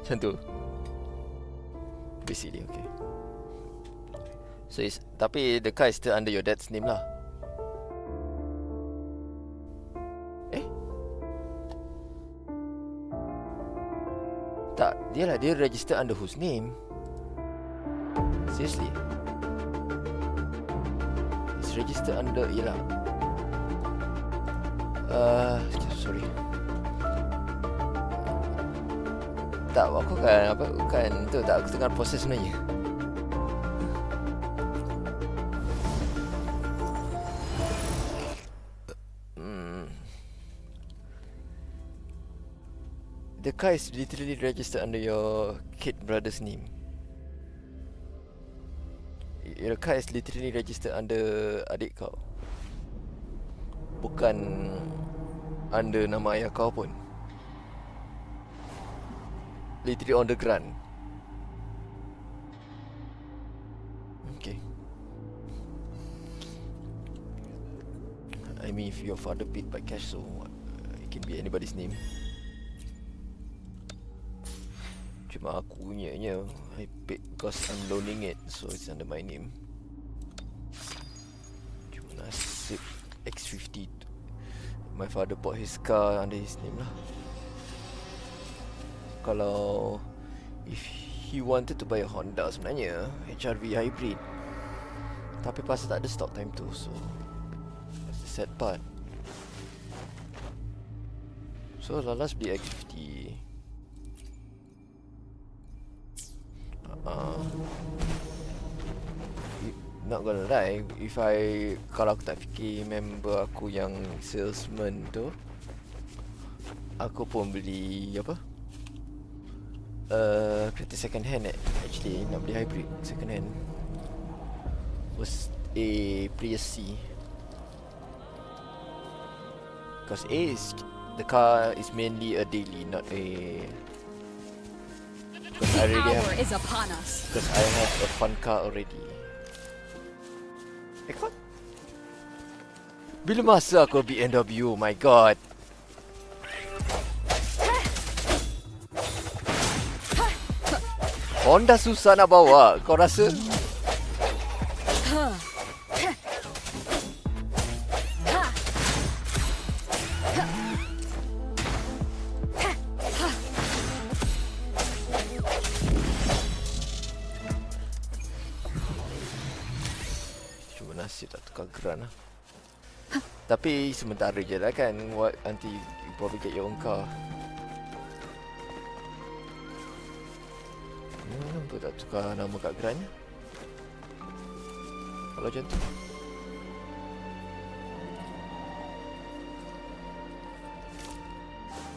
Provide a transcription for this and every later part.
Macam tu. Basically, okay. So tapi the car is still under your dad's name lah. Tak, dia register under whose name? Seriously? It's registered under, yelah. Sorry. Tak, aku bukan tu, tak, aku tengah proses sebenarnya. The car is literally registered under your kid brother's name. Your car is literally registered under adik kau. Bukan under nama ayah kau pun. Literally on the grant. Okay. I mean, if your father paid by cash, so it can be anybody's name. Cuma aku punya I paid because I'm loaning it, so it's under my name. Cuma nasib X50. My father bought his car under his name lah. Kalau if he wanted to buy a Honda sebenarnya, HRV hybrid, tapi pasal tak ada stock time tu, so that's the sad part. So lalas beli X50. Not gonna lie, kalau aku tak fikir member aku yang salesman tu, aku pun beli apa? Kereta second hand actually, nak beli hybrid second hand. Was a Prius C. Because the car is mainly a daily, not a. Because I already have. Because I have a fun car already. Bila masa aku BMW? Oh my god. Honda susah nak bawa, kau rasa? Cuma nasib tak tukar geran lah. Tapi sementara je lah kan. Nanti you probably get your own car. Kenapa tak tukar nama kat gerannya? Kalau macam tu.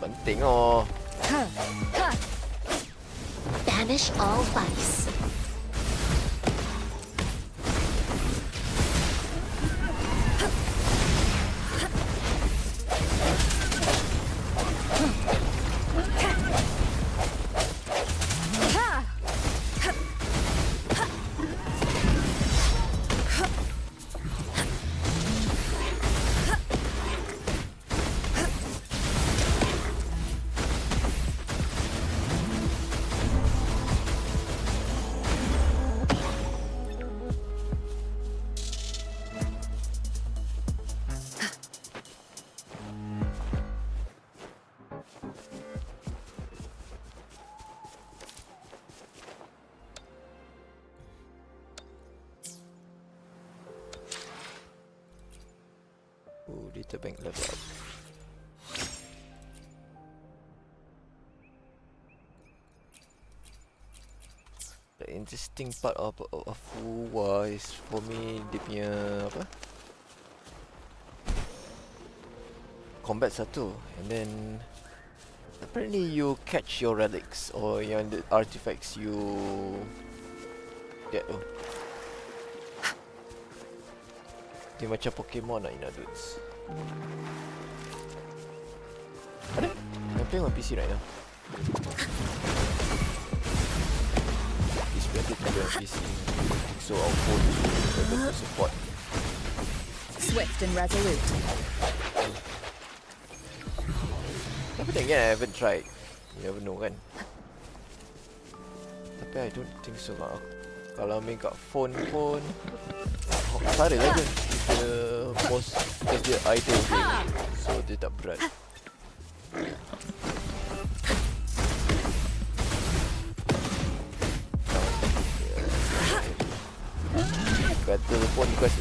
Penting oh. Banish all vice. Data bank level up. The interesting part of WuWa is for me dia punya apa? Combat satu, and then apparently you catch your relics or yang the artifacts you get. Oh. Dia macam Pokemon lah, in other words. Ada? I'm playing on PC right now. It's better to play on PC. So our phone is able to support. Swift and resolute. Tapi then again, I haven't tried. You never know kan. Tapi I don't think so lah. Kalau main kat phone pun Sara lah je. Dia most, because dia idle game, so dia tak berat. Battle pun because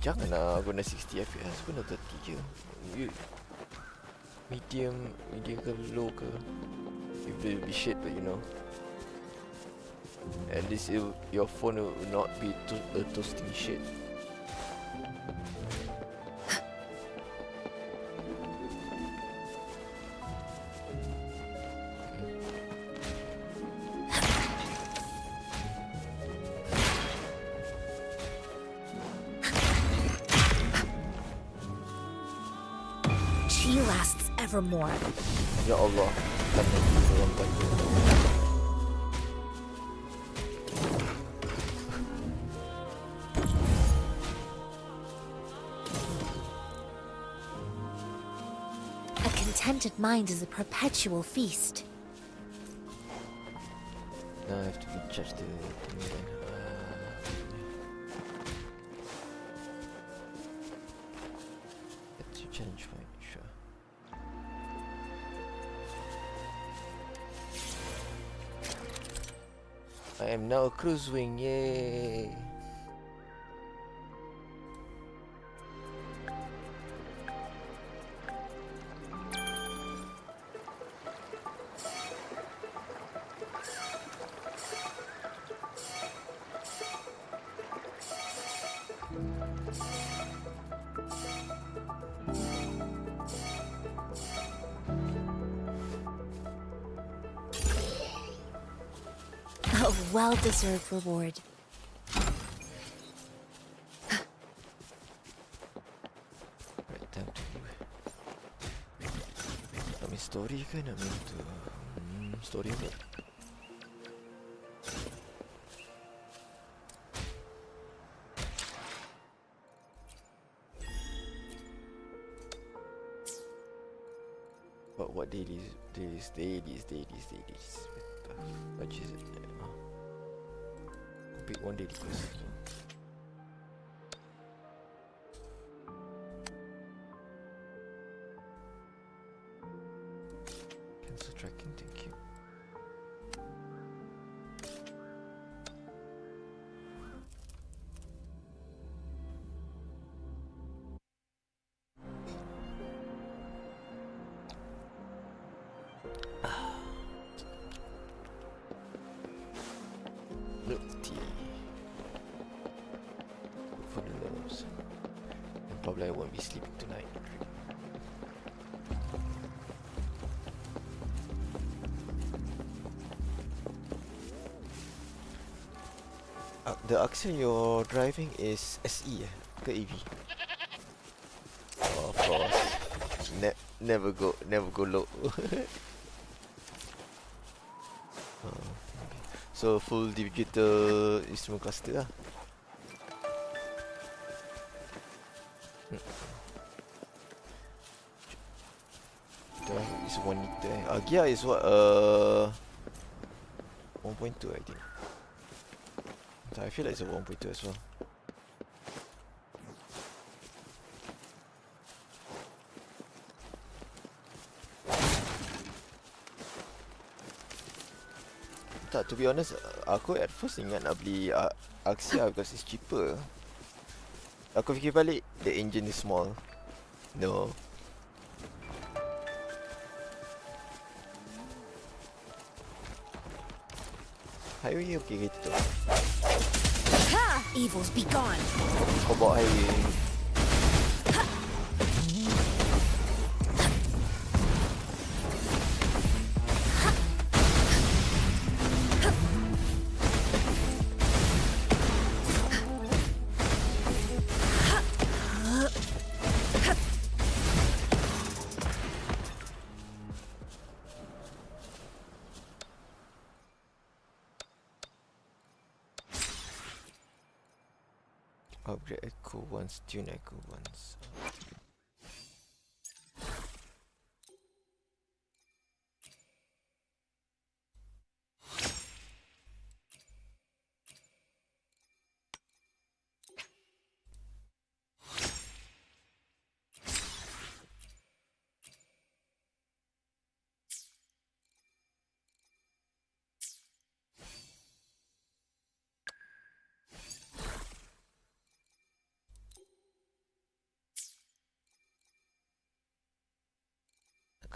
janganlah guna 60 FPS, guna 30 je. Medium ke low ke. It will be shit, but you know, at least your phone will not be toasting shit. She lasts evermore. Ya Allah, kata orang bantu. A contented mind is a perpetual feast. Now I have to recharge the thing again. That's your challenge point, sure. I am now a cruise wing, yay! A well-deserved reward. Right, time to nak main story ke nak main tu? Story apa? But what dailies? What is it? Pick one daily quest. So. Cancel tracking, thank you. Milk tea. Good for the nerves. And probably I won't be sleeping tonight. The Axel you're driving is SE ke EV? Oh, of course. Never go low. So full digital instrument cluster lah. It's 1 liter. Gear is what? 1.2 I think. So I feel like it's a 1.2 as well. Tak, to be honest, aku at first ingat nak beli Axia because it's cheaper. Aku fikir balik, the engine is small. No. Highway okay gitu tu. Ha! Evils be gone. Kau bawa highway. Upgrade echo once, tune echo once.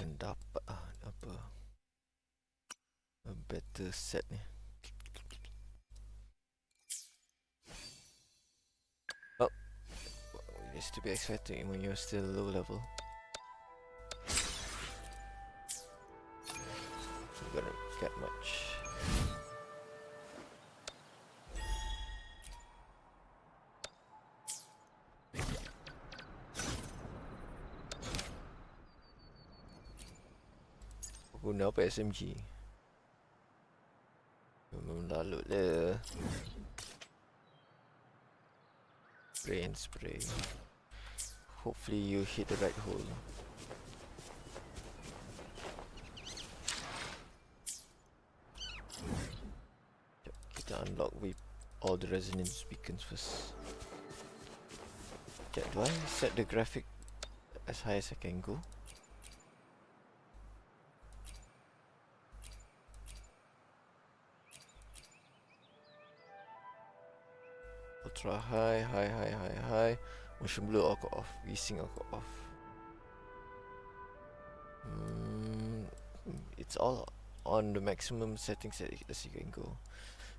akan dapat apa a better set ni. Oh, it's to be expected when you're still low level. You're gonna get much. Guna apa SMG? Lalut le. Spray and spray. Hopefully you hit the right hole. Kita unlock with all the resonance beacons first. Do I set the graphic as high as I can go? Ultra high. Motion blur aku off. V-Sync aku off. It's all on the maximum settings as you can go.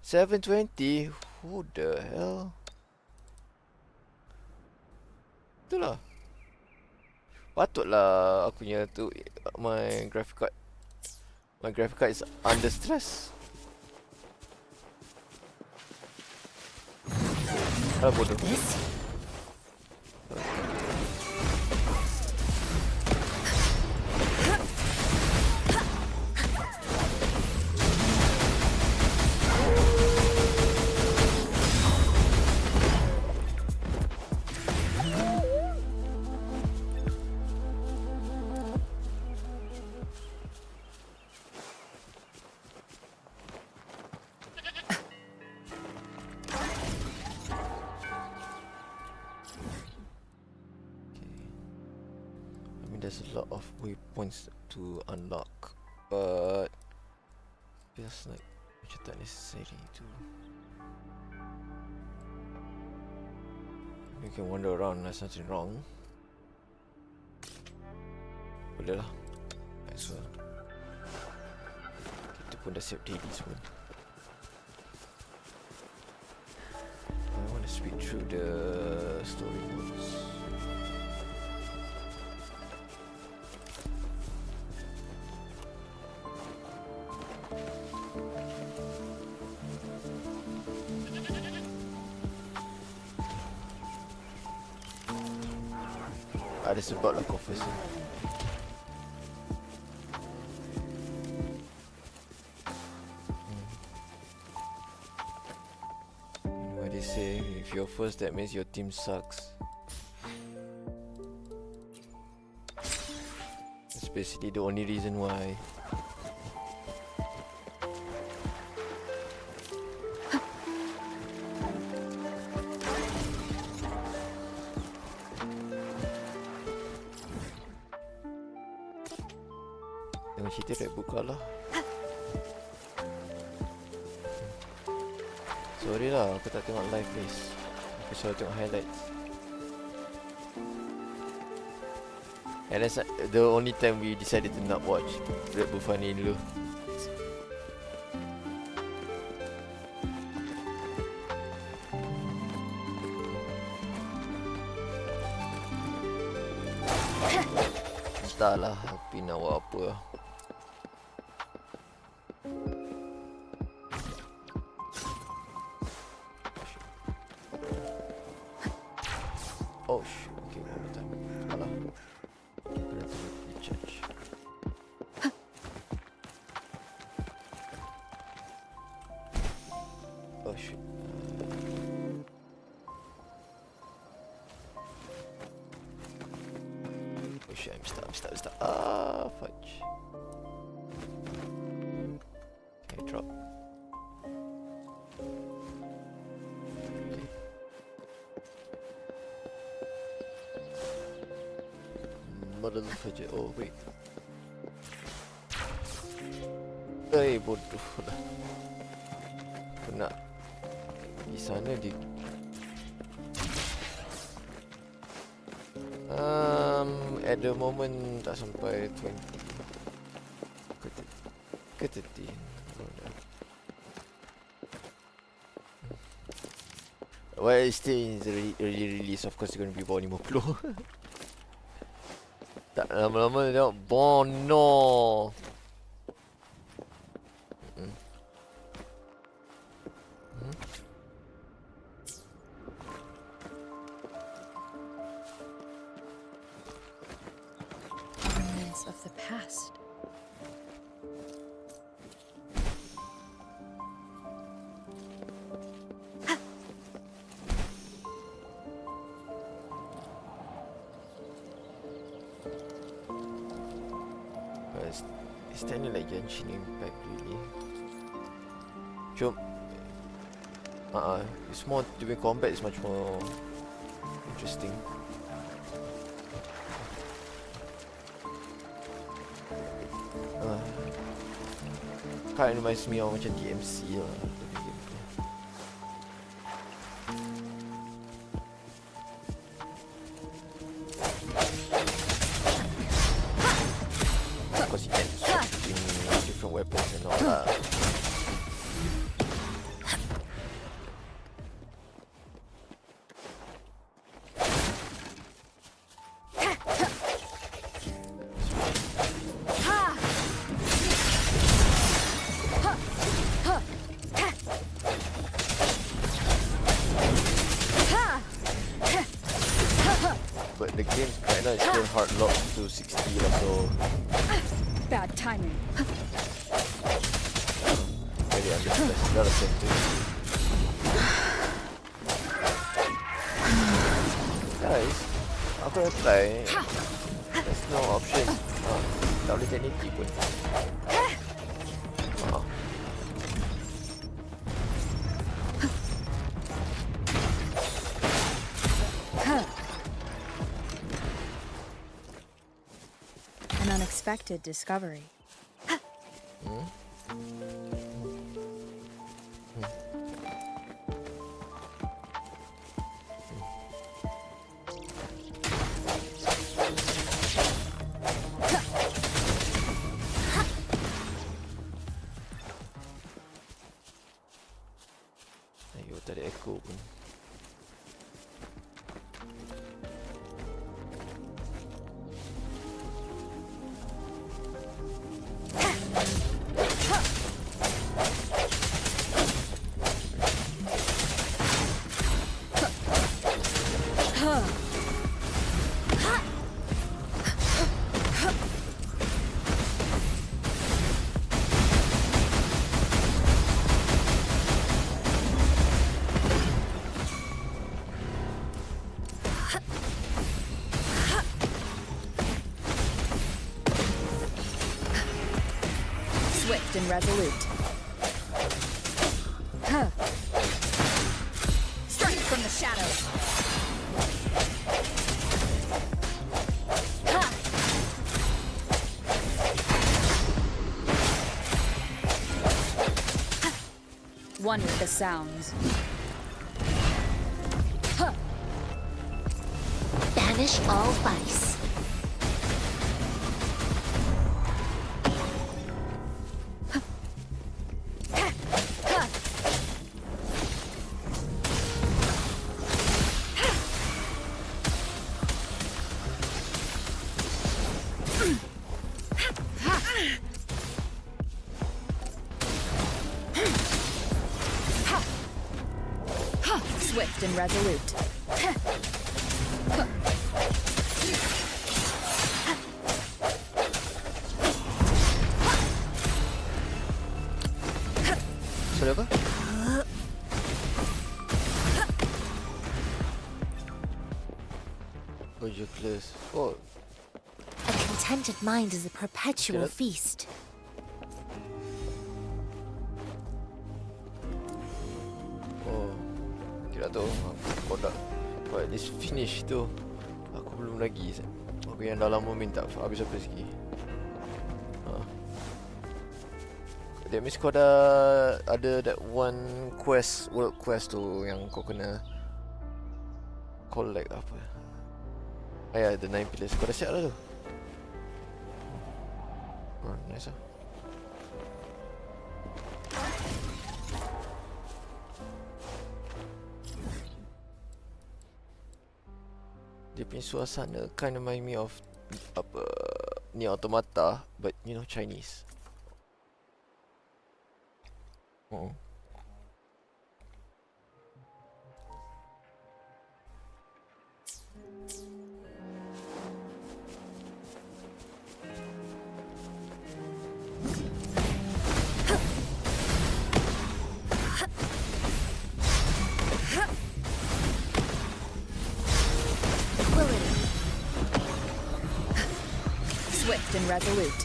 720? Who the hell? Itulah. Patutlah aku punya tu my graphic card is under stress. Alah bodoh. There's a lot of waypoints to unlock, but feels like macam tak necessary to. You can wander around, there's nothing wrong. Boleh lah, might as well. Kita pun dah siap daily semua. I want to speed through the story modes. Ada sebab lah kau first ni. What they say, if you're first that means your team sucks. That's basically the only reason why. Cerita dah buka lah. Sorry lah, aku tak tengok live please. Aku selalu tengok highlights. And that's the only time we decided to not watch Red Bull Funny dulu. Entahlah, tapi nak buat apa lah. Oh shit, okay, one more time. Alah. Kena tunggu recharge. Oh shit. Oh shit, I'm stuck. Ah, fudge. Okay, drop. Model saja. Oh wait. Bodoh lah. Aku nak di sana di. At the moment tak sampai 20. Ke 13. Oh, dah. Well, it's still in the early release. Of course, it's going to be bawah 50. Tak lama-lama tengok Bono. Remnants of the past. It's kind of like Genshin Impact, really. Cuma, it's more, the combat is much more interesting. Kind of reminds me of macam DMC lah. Because you can switch between different weapons and all that. But the game right now is still hard locked to 60 lah, so Bad timing. very understand. Dah rasa tu. Guys, aku dah try. There's no option. Tak boleh tekniki pun. An unexpected discovery. Ayo, tak ada echo pun. Swift and resolute. Huh. Strike from the shadows. Ha! One with the sounds. Huh. Banish all vice. Swift and resolute. Sorry, apa? Oh, you're close. Oh, A contented mind is a perpetual Good. feast. oh. Kira tu, kau dah kau at least finish tu. Aku belum lagi. Aku yang dah lama minta habis-habis lagi. That means kau dah ada that one quest, world quest tu yang kau kena collect apa. Ya, the 9 pillars. Kau dah siap dah tu? Oh, nice lah. Dia punya suasana kind of remind me of apa ni Automata, but you know Chinese. Oh. Swift and resolute.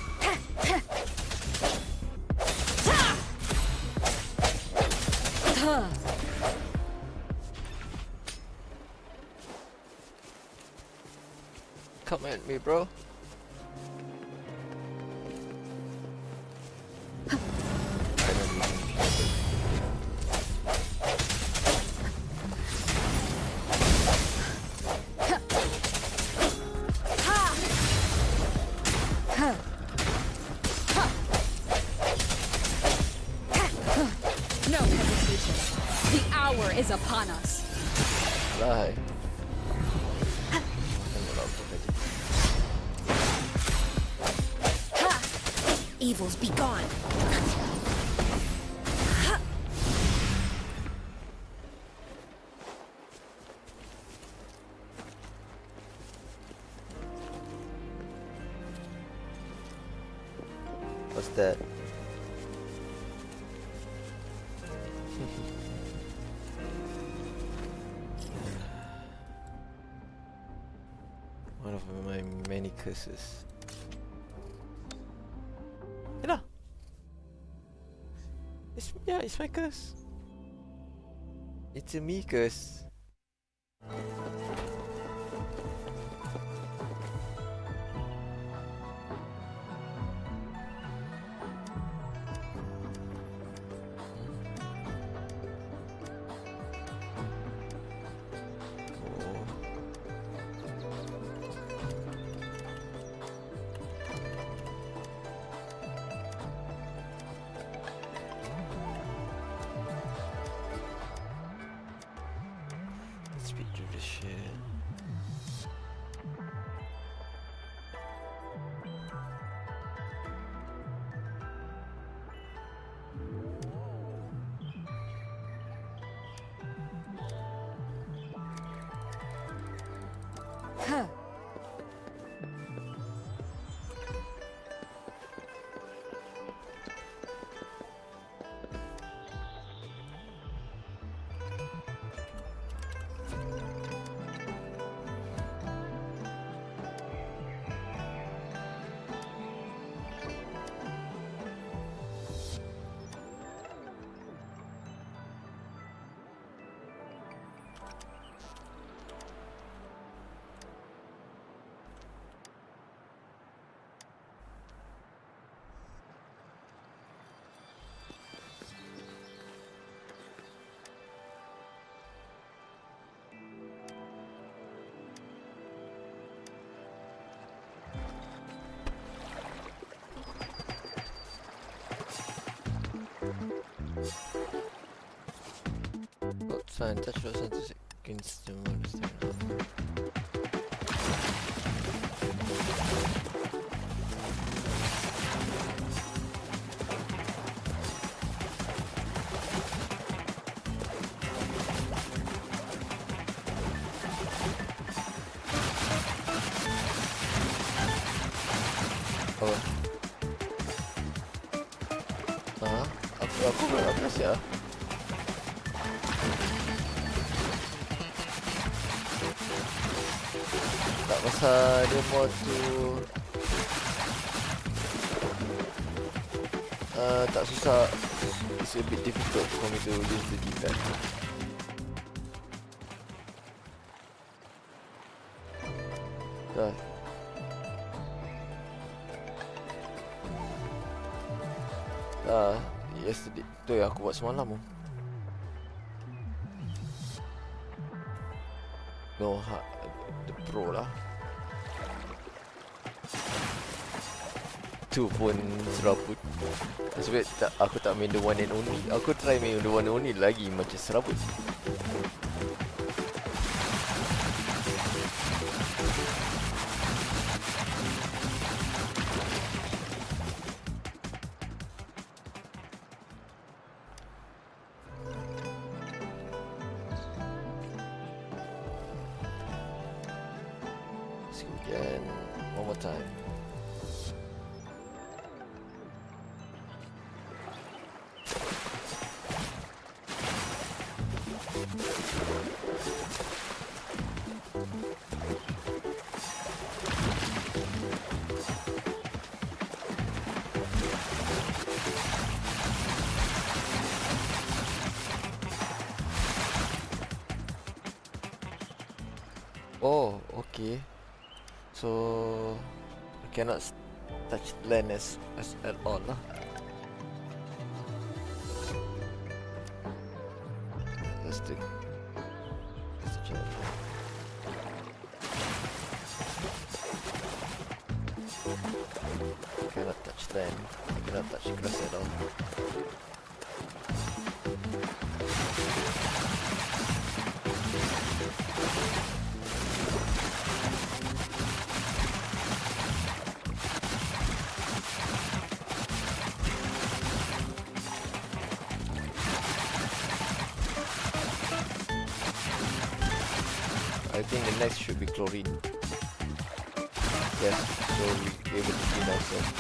Come at me, bro. No hesitation. The hour is upon us. Lie. Evils be gone. What's that? One of my many curses. Yeah. It's my curse. It's a me curse. Speed through this shit. Sign, touch your senses against the moon. Apa? Hah? Aku belum habis ya? Tak pasal dia mau tu tak susah. It's a bit difficult for me to use the D-pad. Dah. Yesterday tu yang aku buat semalam tu. No, the Pro lah. tu pun serabut. Sebab aku tak main the one and only. Aku try main the one and only lagi macam serabut. Let's go again. One more time. Oh, okay. So I cannot touch land as at all lah. That's the challenge. I cannot touch land. I cannot touch grass at all. I think the next should be chlorine. Yes, so we'll be able to clean ourselves.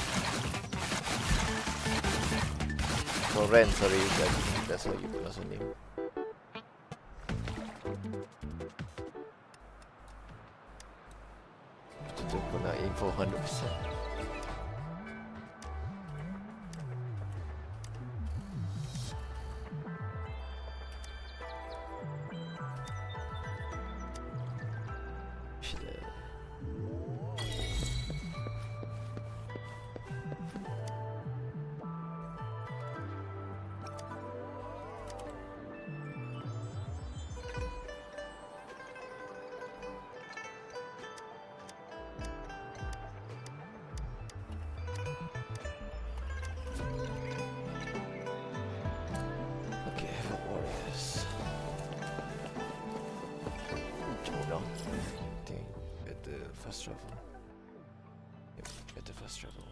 Chlorine, sorry, I think that's how you pronounce her name. Betul-betul aku nak info 100%. Fast travel. Yep, better fast travel.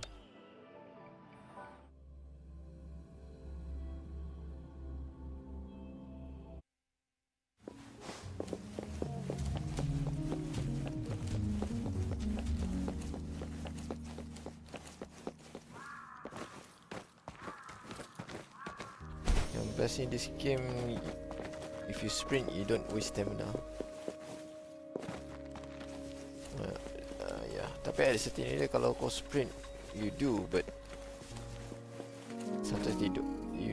Yang best in this game, if you sprint, you don't waste stamina. Tapi ada certain area kalau kau sprint, you do, but sometimes you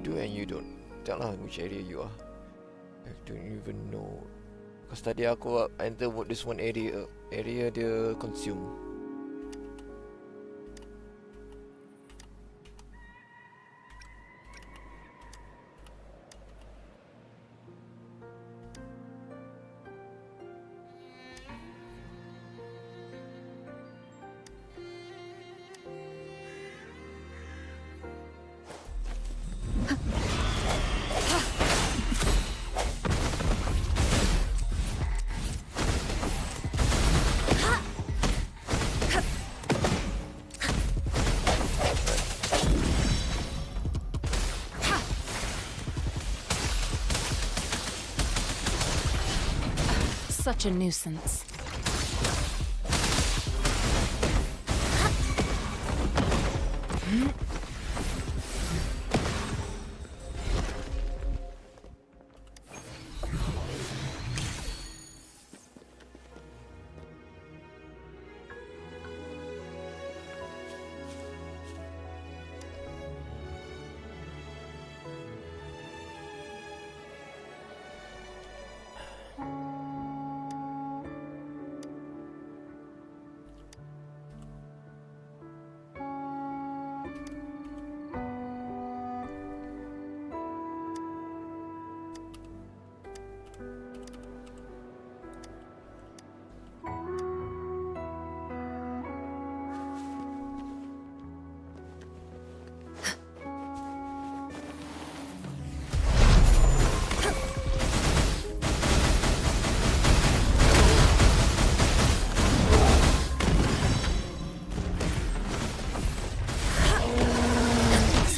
do and you don't. Taklah which area you are. I don't even know. Because tadi aku enter this one area dia consume. Such a nuisance.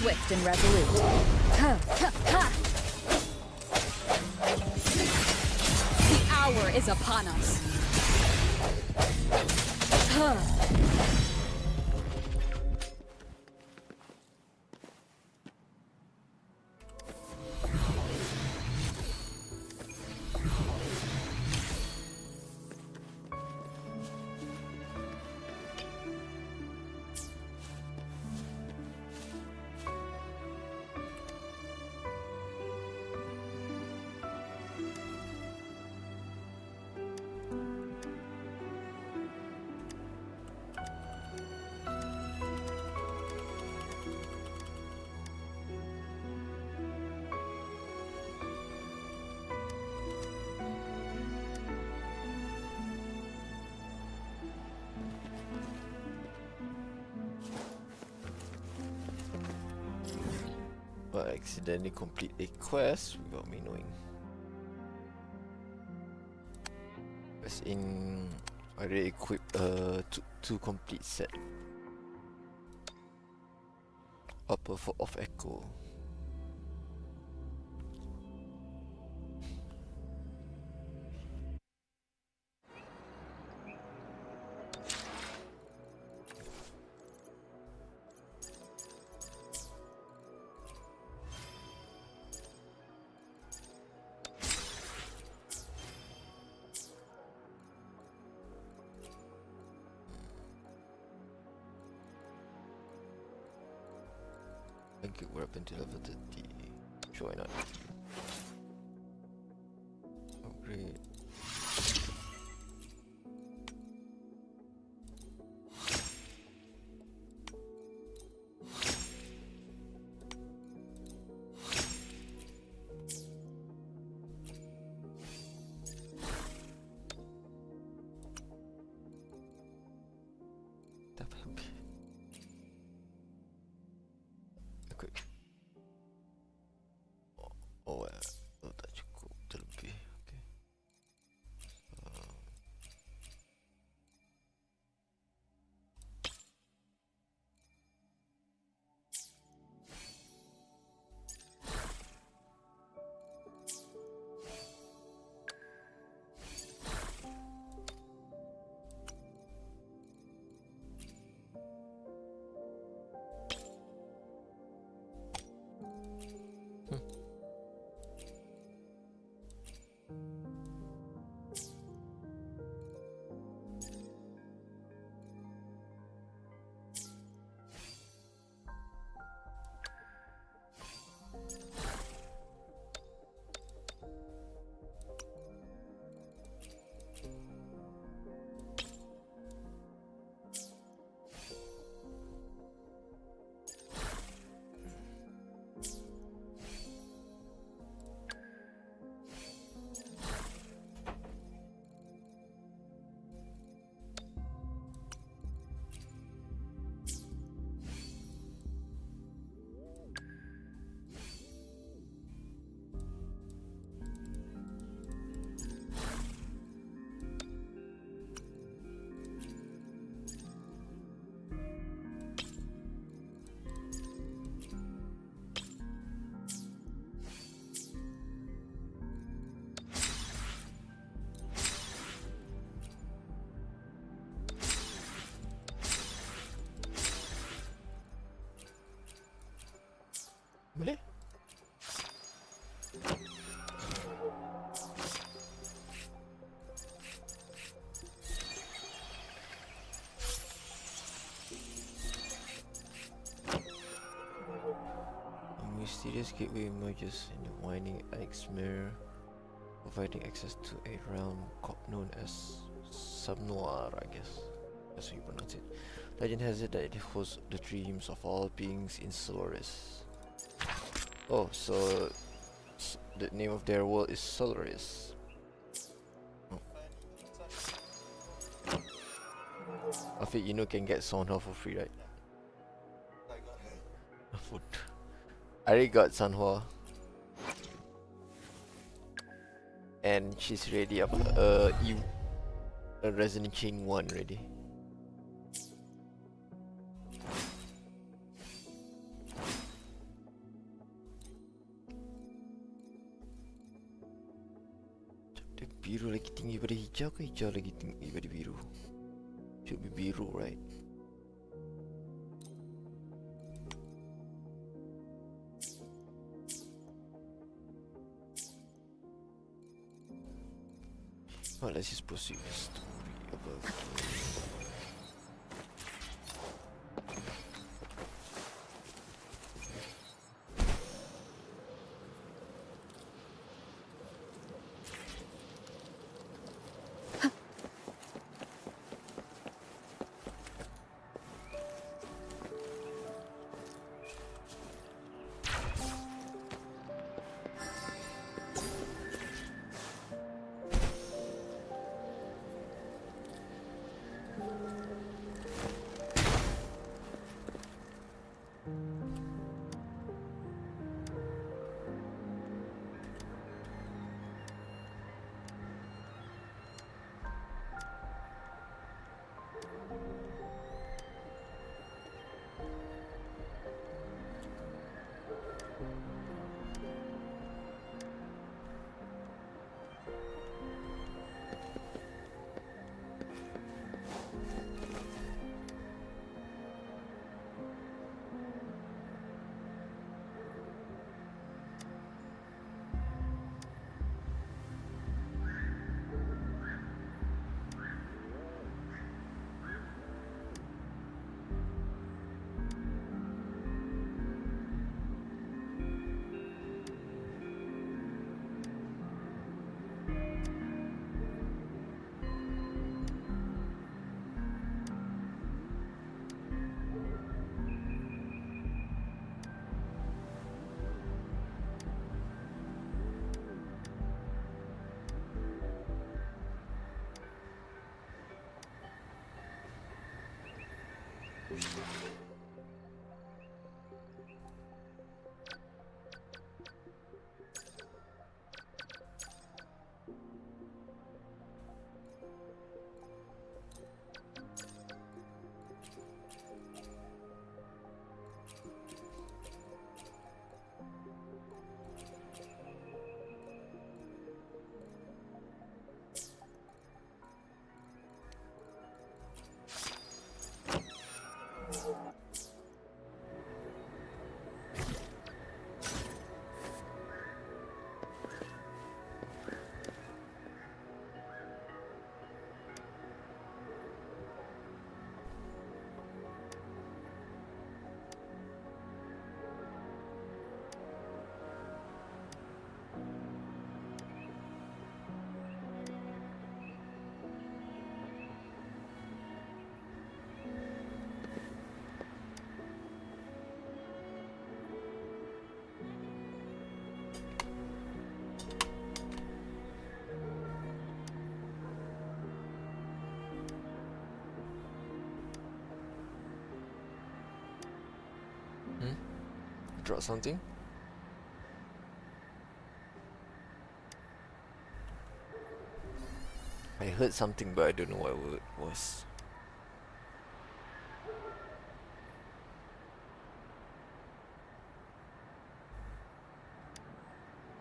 Swift and resolute. Ha, ha, ha. The hour is upon us. Huh. I accidentally complete a quest without me knowing. As in, I already equipped two complete set. Upper for off echo. Thank you, we're up until level 30. Sure, why not? Upgrade. Oh, tak cukup terlebih. Okay. Boleh? A mysterious gateway emerges in the winding X mirror, providing access to a realm known as Subnoir, I guess. That's how you pronounce it. Legend has it that it hosts the dreams of all beings in Solaris. Oh, so the name of their world is Solaris. Oh. Afiq, you know can get Sonhua for free, right? Food. I already got Sanhua. And she's ready up a Resident King 1 ready. biru lagi tinggi pada hijau ke hijau lagi tinggi pada biru? Should be biru, right? Well, let's just proceed with the story about the game. Drop something? I heard something but I don't know what it was.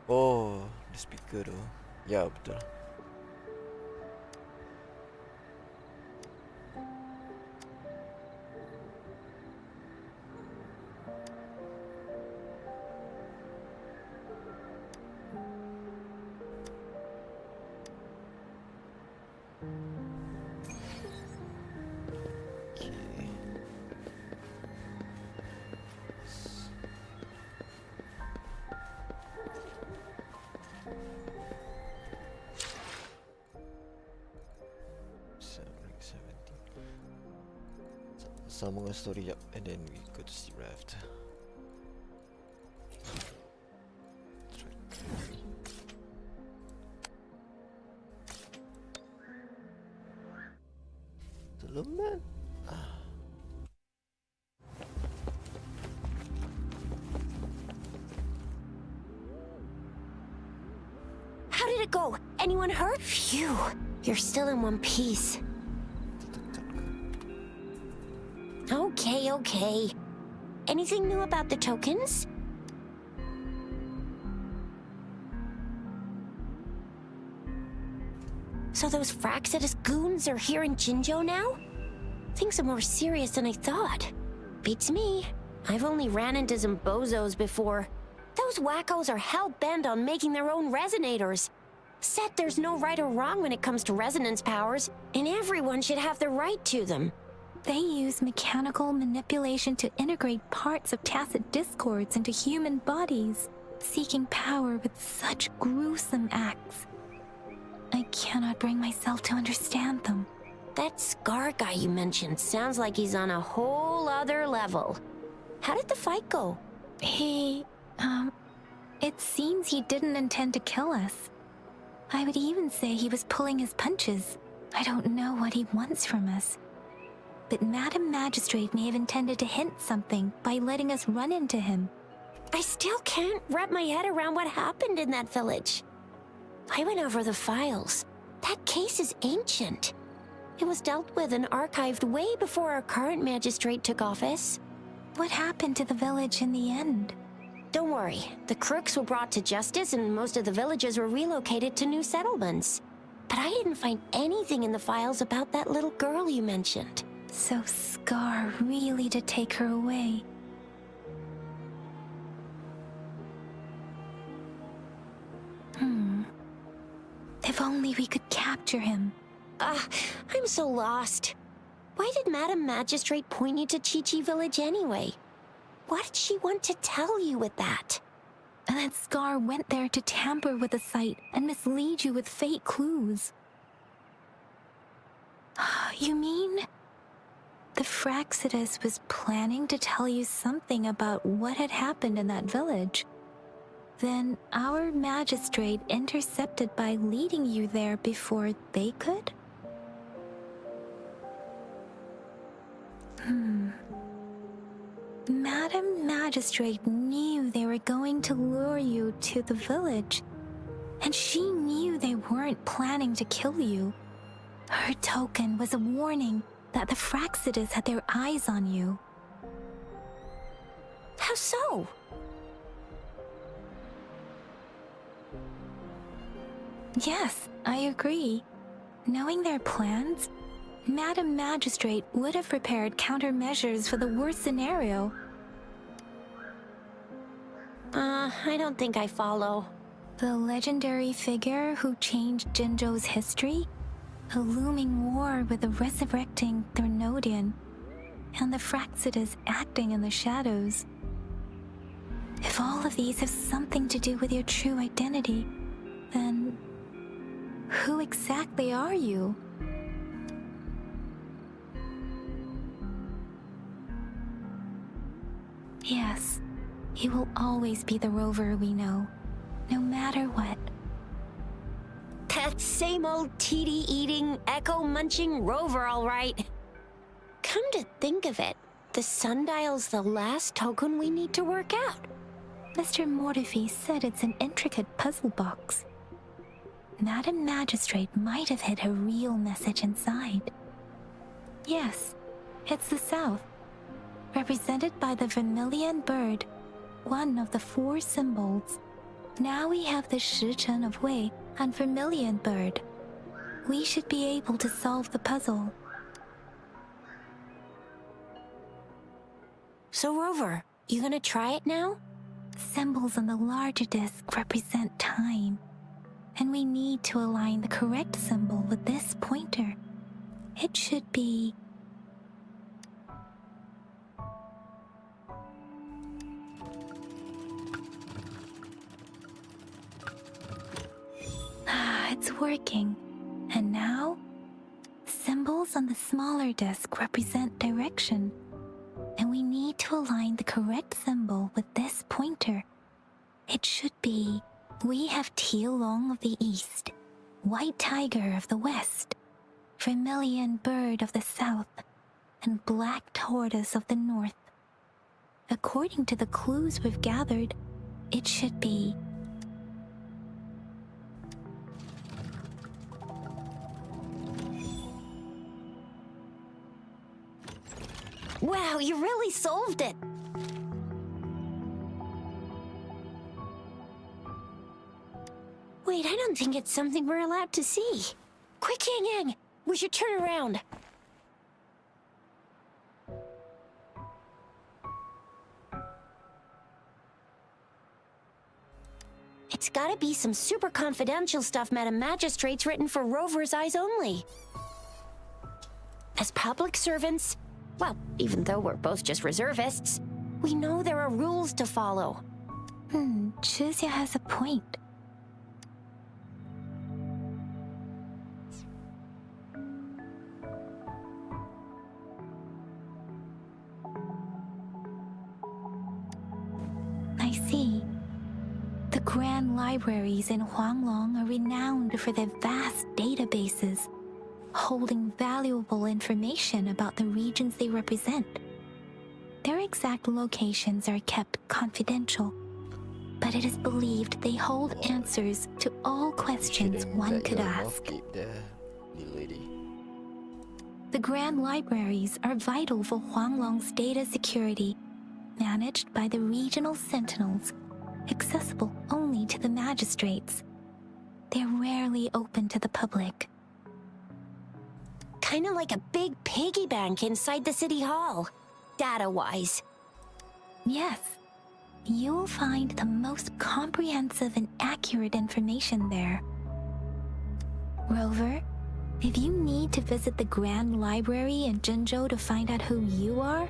Oh, the speaker tu. Ya, betul. Okay. Sambung story, yep, and then we go to see Raft. Selamat. How did it go? Anyone hurt? Phew. You're still in one piece. Okay, okay. Anything new about the tokens? So those Fraxidus goons are here in Jinzhou now? Things are more serious than I thought. Beats me. I've only ran into some bozos before. Those wackos are hell-bent on making their own resonators. Said there's no right or wrong when it comes to resonance powers, and everyone should have the right to them. They use mechanical manipulation to integrate parts of tacit discords into human bodies, seeking power with such gruesome acts. I cannot bring myself to understand them. That Scar guy you mentioned sounds like he's on a whole other level. How did the fight go? It seems he didn't intend to kill us. I would even say he was pulling his punches. I don't know what he wants from us. But Madam Magistrate may have intended to hint something by letting us run into him. I still can't wrap my head around what happened in that village. I went over the files. That case is ancient. It was dealt with and archived way before our current magistrate took office. What happened to the village in the end? Don't worry, the crooks were brought to justice and most of the villagers were relocated to new settlements. But I didn't find anything in the files about that little girl you mentioned. So Scar really did take her away. If only we could capture him. I'm so lost. Why did Madam Magistrate point you to Chi-Chi Village anyway? What did she want to tell you with that? And that Scar went there to tamper with the site and mislead you with fake clues. You mean? The Fraxidus was planning to tell you something about what had happened in that village. Then our magistrate intercepted by leading you there before they could? Madam Magistrate knew they were going to lure you to the village, and she knew they weren't planning to kill you. Her token was a warning that the Fraxidus had their eyes on you. How so? Yes, I agree. Knowing their plans, Madam Magistrate would have prepared countermeasures for the worst scenario. I don't think I follow. The legendary figure who changed Jinzhou's history? A looming war with the resurrecting Threnodian, and the Fraxidus acting in the shadows. If all of these have something to do with your true identity, then who exactly are you? Yes, you will always be the rover we know, no matter what. That same old TD-eating, echo-munching rover, all right. Come to think of it, the sundial's the last token we need to work out. Mr. Mortefi said it's an intricate puzzle box. Madam Magistrate might have hid a real message inside. Yes, it's the South, represented by the vermilion bird, one of the 4 symbols. Now we have the Shichen of Wei and vermilion bird. We should be able to solve the puzzle. So, Rover, you gonna try it now? Symbols on the larger disc represent time, and we need to align the correct symbol with this pointer. It should be... it's working. And now, symbols on the smaller disc represent direction, and we need to align the correct symbol with this pointer. It should be... We have Tielong of the east, White Tiger of the west, Vermilion Bird of the south, and Black Tortoise of the north. According to the clues we've gathered, it should be... Wow, you really solved it! Wait, I don't think it's something we're allowed to see. Quick, Yang Yang! We should turn around. It's gotta be some super confidential stuff Madam Magistrate's written for Rover's eyes only. As public servants, well, even though we're both just reservists, we know there are rules to follow. Chuzia has a point. I see. The grand libraries in Huanglong are renowned for their vast databases, holding valuable information about the regions they represent. Their exact locations are kept confidential, but it is believed they hold answers to all questions one could ask. There, little lady. The grand libraries are vital for Huanglong's data security, managed by the regional sentinels, accessible only to the magistrates. They're rarely open to the public. Kinda like a big piggy bank inside the city hall, data-wise. Yes, you'll find the most comprehensive and accurate information there. Rover, if you need to visit the Grand Library in Jinzhou to find out who you are,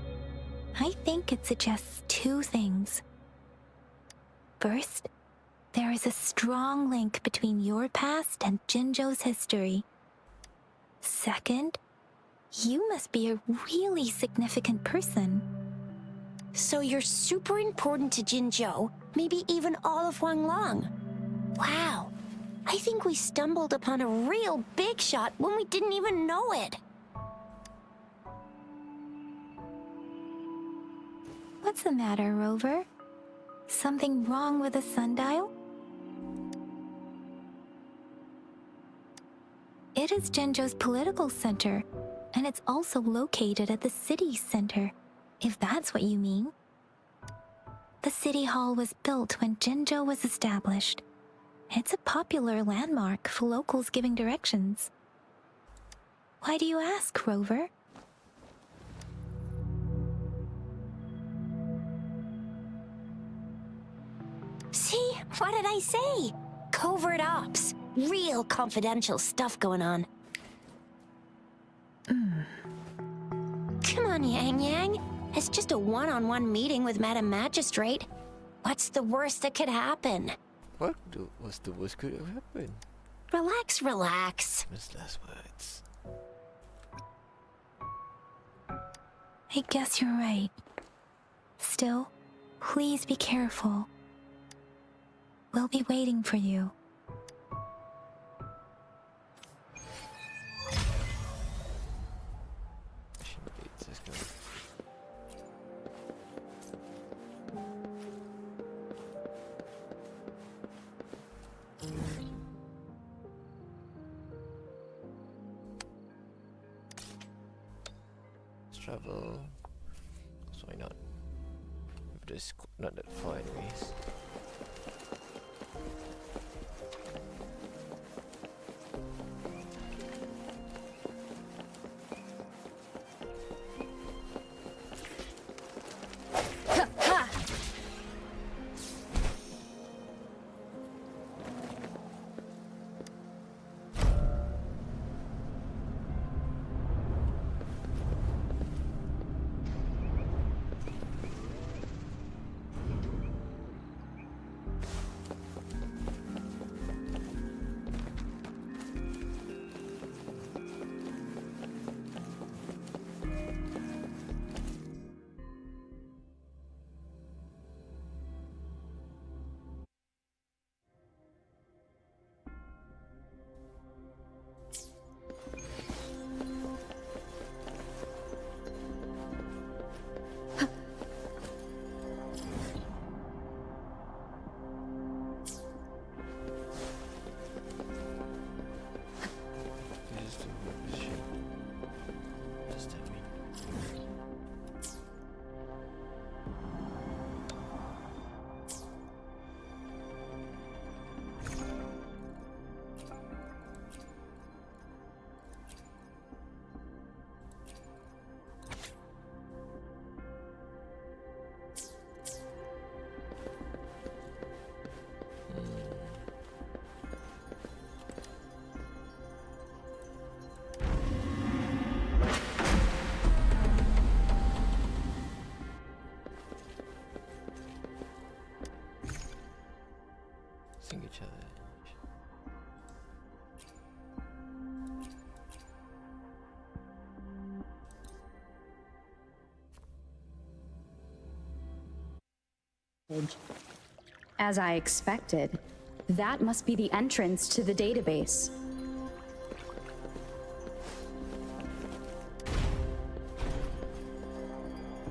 I think it suggests two things. First, there is a strong link between your past and Jinzhou's history. Second, you must be a really significant person. So you're super important to Jinzhou, maybe even all of Huanglong. Wow, I think we stumbled upon a real big shot when we didn't even know it. What's the matter, Rover? Something wrong with the sundial? It is Jinzhou's political center, and it's also located at the city center, if that's what you mean. The city hall was built when Jinzhou was established. It's a popular landmark for locals giving directions. Why do you ask, Rover? See, what did I say? Covert ops. Real confidential stuff going on. Come on, Yang Yang. It's just a one-on-one meeting with Madam Magistrate. What's the worst that could happen? What's the worst could have happened? Relax, relax. Miss last words. I guess you're right. Still, please be careful. We'll be waiting for you. Let's go. Let's travel. So why not? But it's not that far anyways. As I expected, that must be the entrance to the database.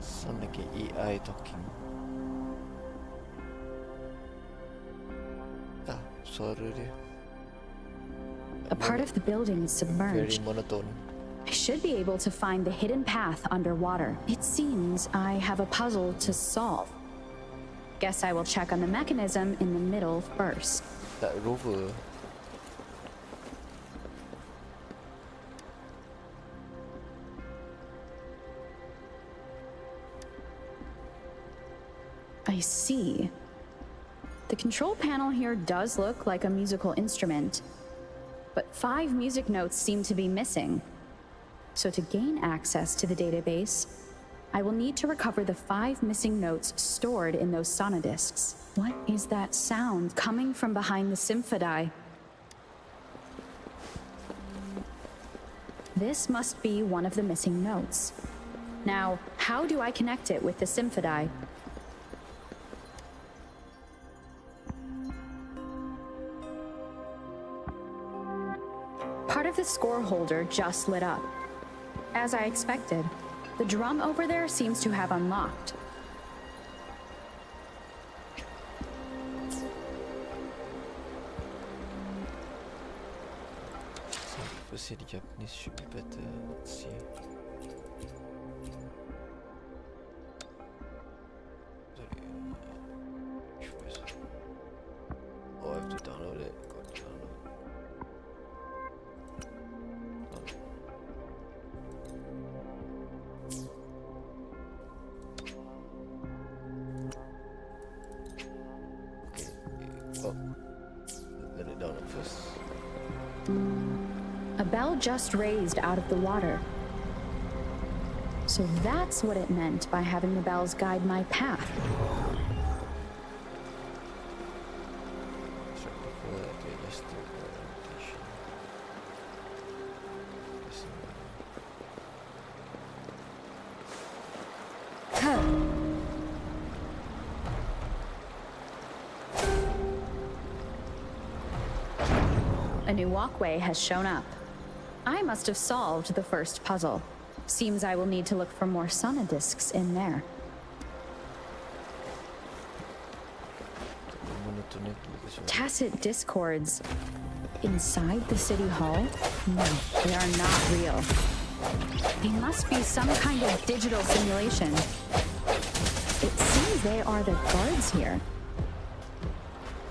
Sound like an AI talking. Ah, suara dia. A part of the building is Very submerged. monotone. I should be able to find the hidden path underwater. It seems I have a puzzle to solve. Guess I will check on the mechanism in the middle first. Tak rover. I see. The control panel here does look like a musical instrument, but 5 music notes seem to be missing. So to gain access to the database, I will need to recover the 5 missing notes stored in those sonodiscs. What is that sound coming from behind the symphody? This must be one of the missing notes. Now, how do I connect it with the symphody? Part of the score holder just lit up. As I expected, the drum over there seems to have unlocked. Some people say the Japanese should be better. Let's see. Sorry. Which was it? Oh, I have to download it. Go download. Okay. Oh. Let it download first. A bell just raised out of the water. So that's what it meant by having the bells guide my path. So before that, I just do orientation. A new walkway has shown up. I must have solved the first puzzle. Seems I will need to look for more sonodiscs in there. Tacit discords inside the city hall? No, they are not real. They must be some kind of digital simulation. It seems they are the guards here.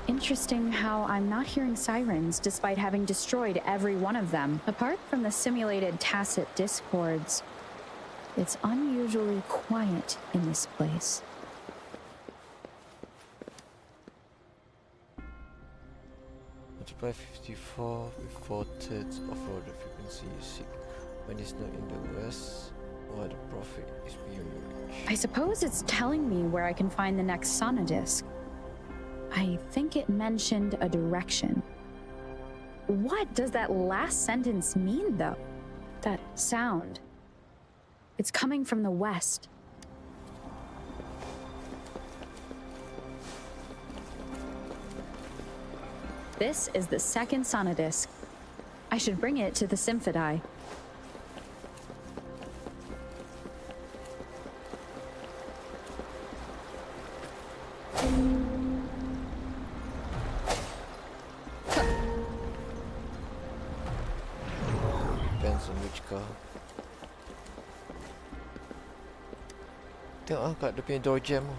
Interesting how I'm not hearing sirens despite having destroyed every one of them. Apart from the simulated tacit discords, it's unusually quiet in this place. Multiply 54 with 4/3 of all the frequency you seek. When it's not in the west, while the profit is beyond reach. I suppose it's telling me where I can find the next sonodisc. I think it mentioned a direction. What does that last sentence mean, though? That sound. It's coming from the west. This is the second sonodisc. I should bring it to the symphody. Depends on which car. Tengok lah kat dia punya door jam tu.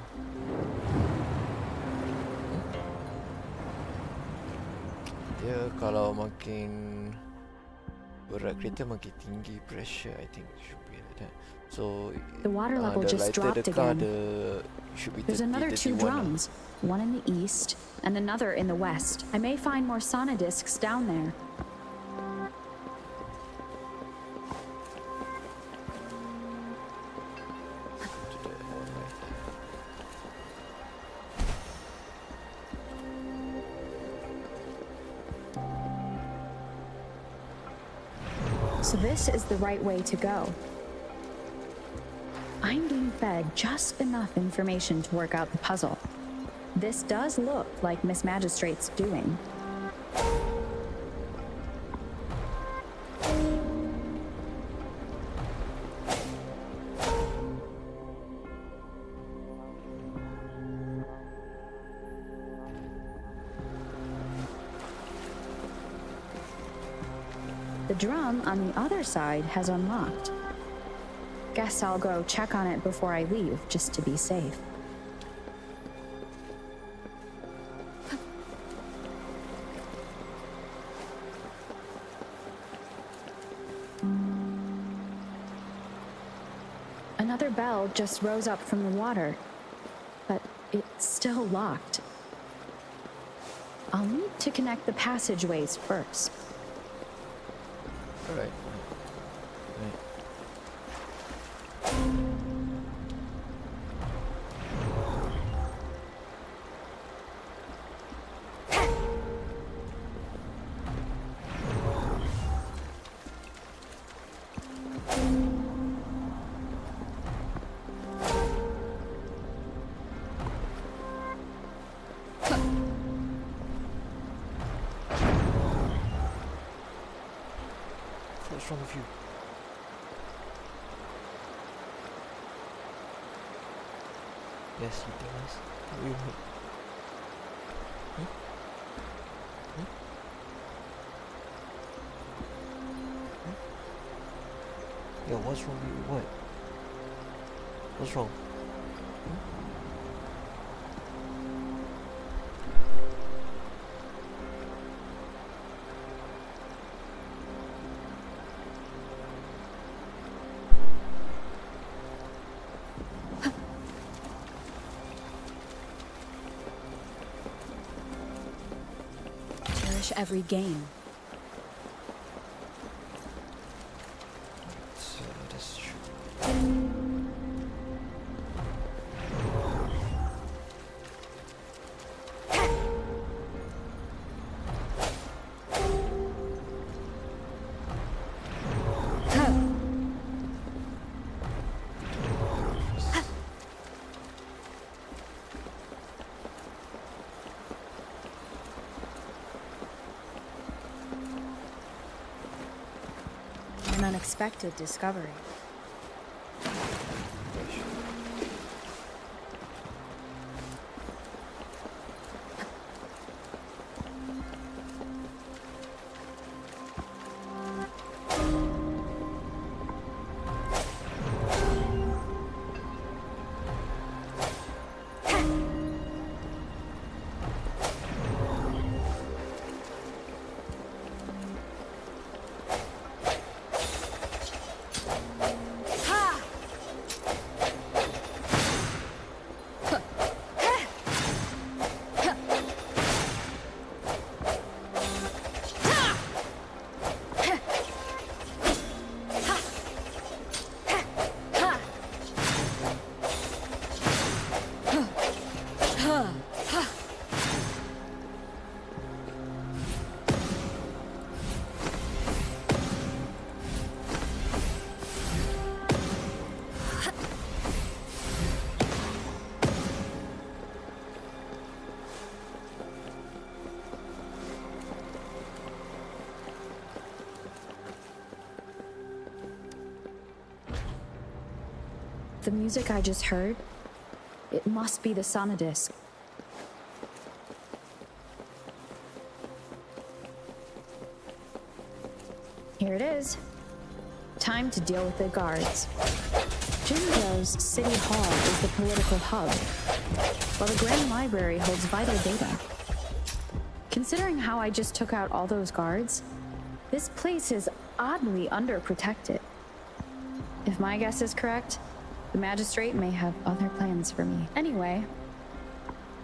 Dia kalau makin berat kereta makin tinggi pressure, I think should be like that. So The water level the just lighter dropped the car, again. should be There's 30, another 2 31 lah. drums, one in the east and another in the west. I may find more sonodiscs down there. To the one right there. So this is the right way to go. I'm being fed just enough information to work out the puzzle. This does look like Miss Magistrate's doing. The drum on the other side has unlocked. Guess I'll go check on it before I leave, just to be safe. Another bell just rose up from the water, but it's still locked. I'll need to connect the passageways first. Alright. What's wrong with you? Yes, you think us? What do you want? Hmm? Hmm? Hmm? Yo, what's wrong with you? What? What's wrong? Cherish every game. That's true. An unexpected discovery. The music I just heard, it must be the sonodisc. Here it is. Time to deal with the guards. Jinzhou's City Hall is the political hub, while the Grand Library holds vital data. Considering how I just took out all those guards, this place is oddly underprotected. If my guess is correct, the magistrate may have other plans for me. Anyway,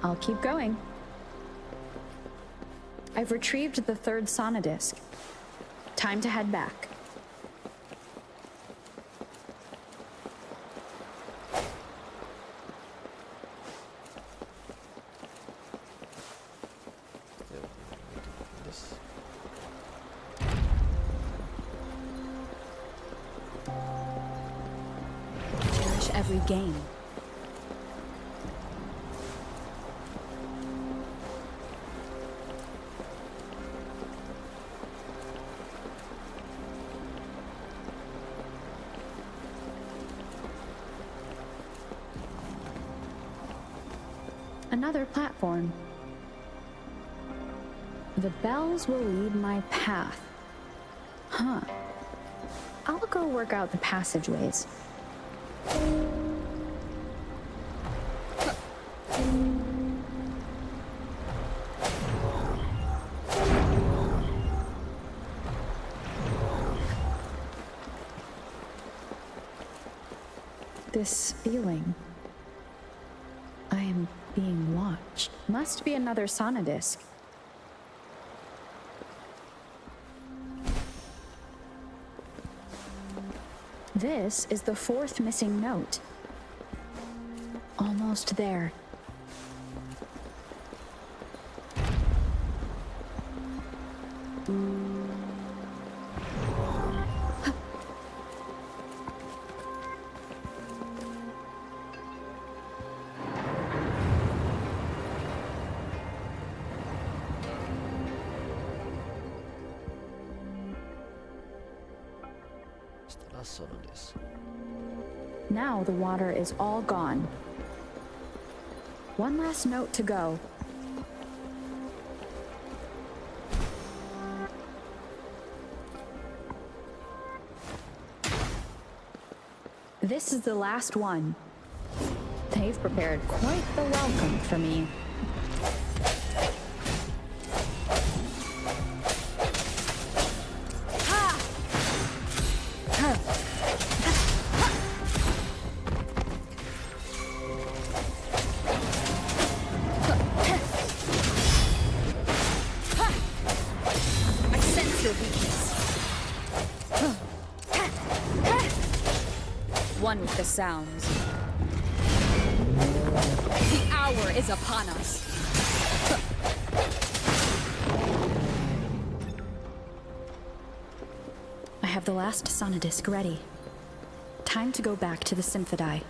I'll keep going. I've retrieved the third sonodisc. Time to head back. This. Cherish every game. another platform. The bells will lead my path. Huh. I'll go work out the passageways. This feeling. I am being watched. Must be another sonodisc. This is the fourth missing note. Almost there. Now the water is all gone. One last note to go. This is the last one. They've prepared quite the welcome for me. One with the sounds. The hour is upon us. I have the last sonodisc ready. Time to go back to the Symphodi.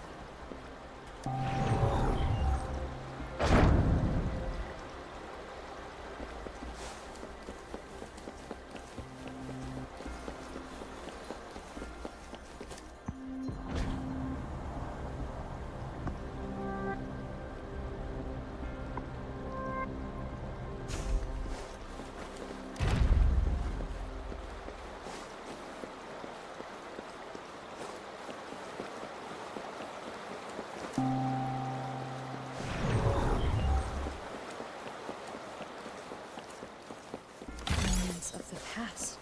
Of the past.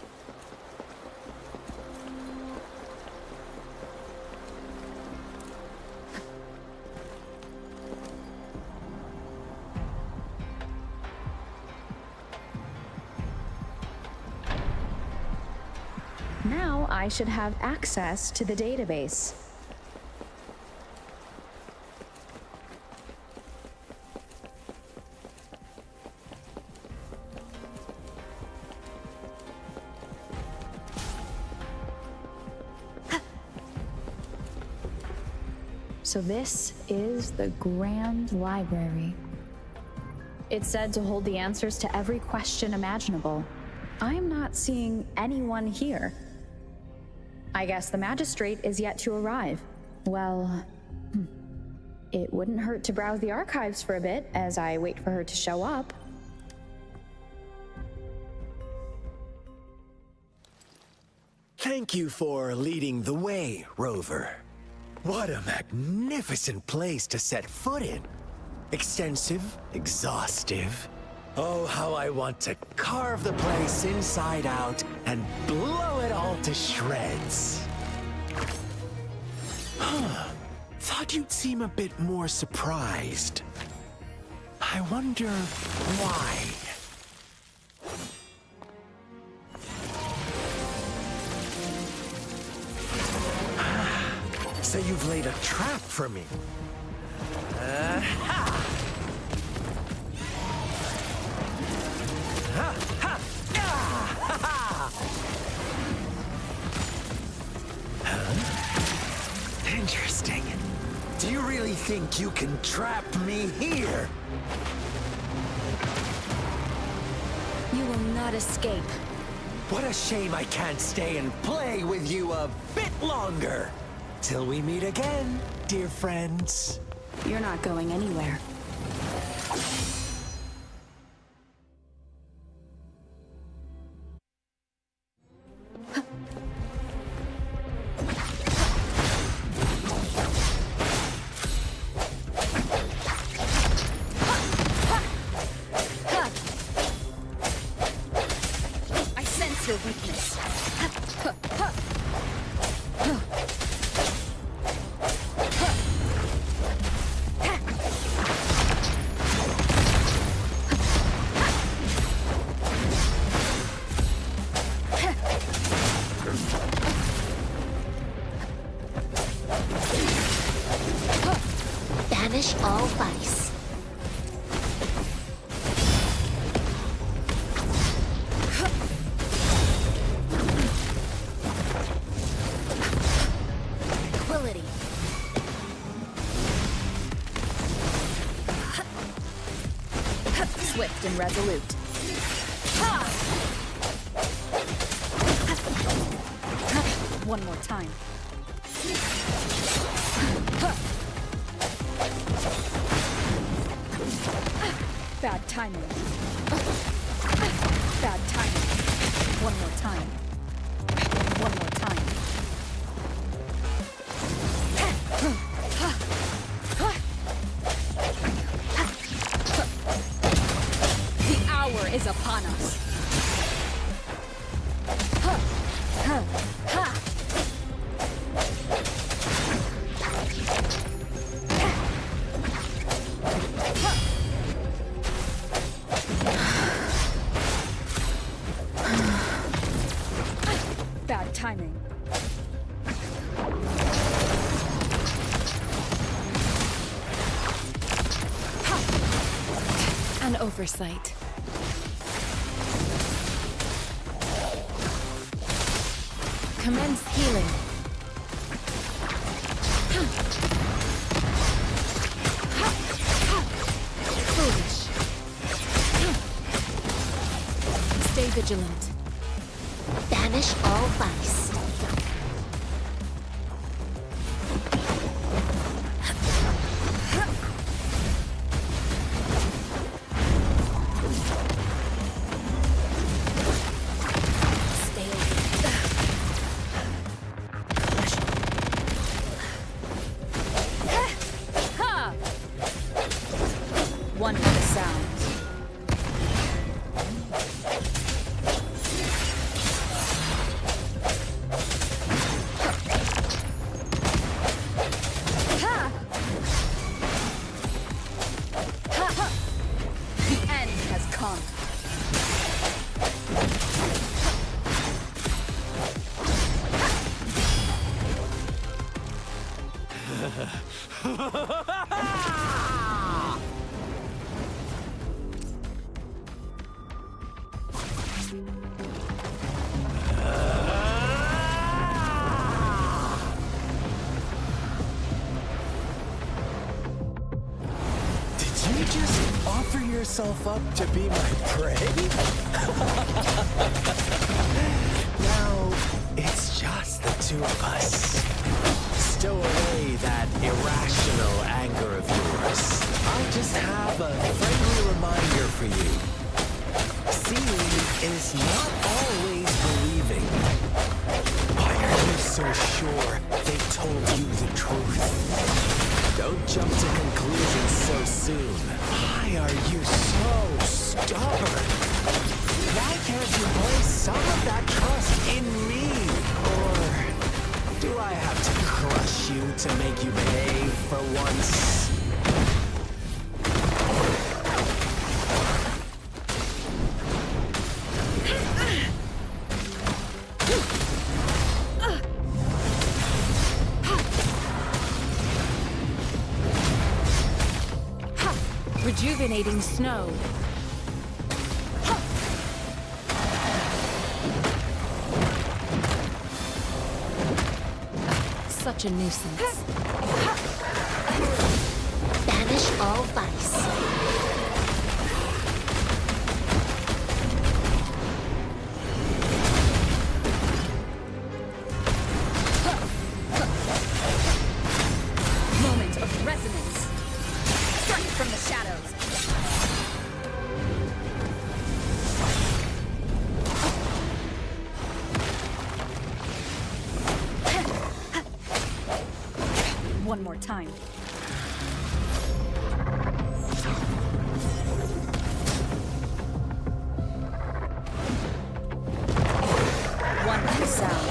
Now I should have access to the database. So this is the Grand Library. It's said to hold the answers to every question imaginable. I'm not seeing anyone here. I guess the magistrate is yet to arrive. Well, it wouldn't hurt to browse the archives for a bit as I wait for her to show up. Thank you for leading the way, Rover. What a magnificent place to set foot in. Extensive, exhaustive. Oh, how I want to carve the place inside out and blow it all to shreds. Thought you'd seem a bit more surprised. I wonder why. So you've laid a trap for me. Interesting. Do you really think you can trap me here? You will not escape. What a shame I can't stay and play with you a bit longer. Till we meet again, dear friends. You're not going anywhere. swift and resolute. One more time. Bad timing. Bad timing. One more time. One more time. The hour is upon us. Bad timing. An oversight. Commence healing. Foolish. Stay vigilant. Banish all vice. Stay over. One for the sound. The end has come. Did you just offer yourself up to be my prey? Now, it's just the two of us. Stow away that irrational anger of yours. I just have a friendly reminder for you. Seeing is not always believing. Why are you so sure they told you the truth? Don't jump to conclusions so soon. Why are you so stubborn? Why can't you place some of that trust in me? Or do I have to crush you to make you behave for once? Rejuvenating snow. Such a nuisance. Banish all vice. Moment of resonance. Strike from the shadows. One more time. One for the sound.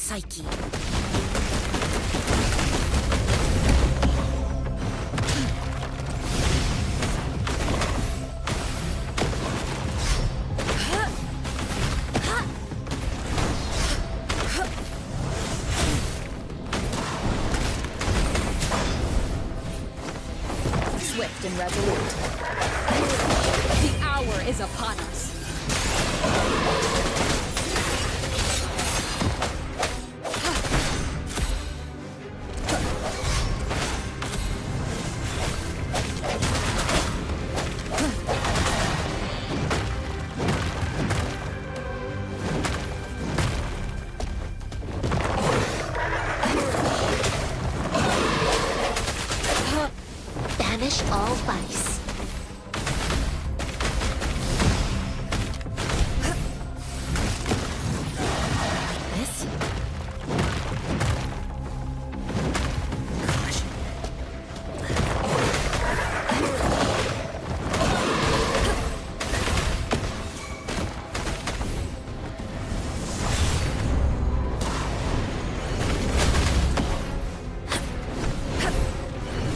psyche. Swift and resolute. The hour is upon us. Banish all vice. This?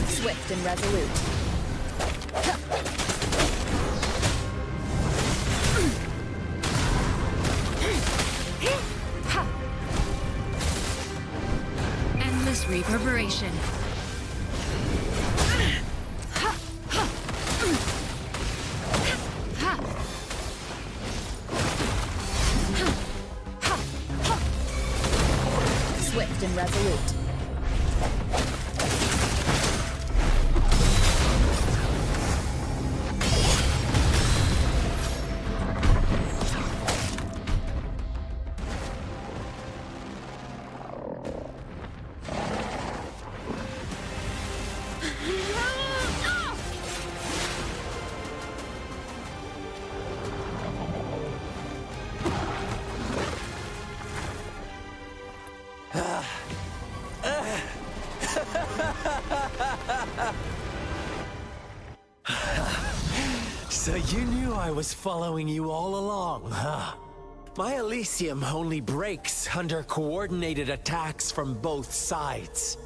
Swift and resolute. Endless reverberation. Swift and resolute. So you knew I was following you all along, huh? My Elysium only breaks under coordinated attacks from both sides.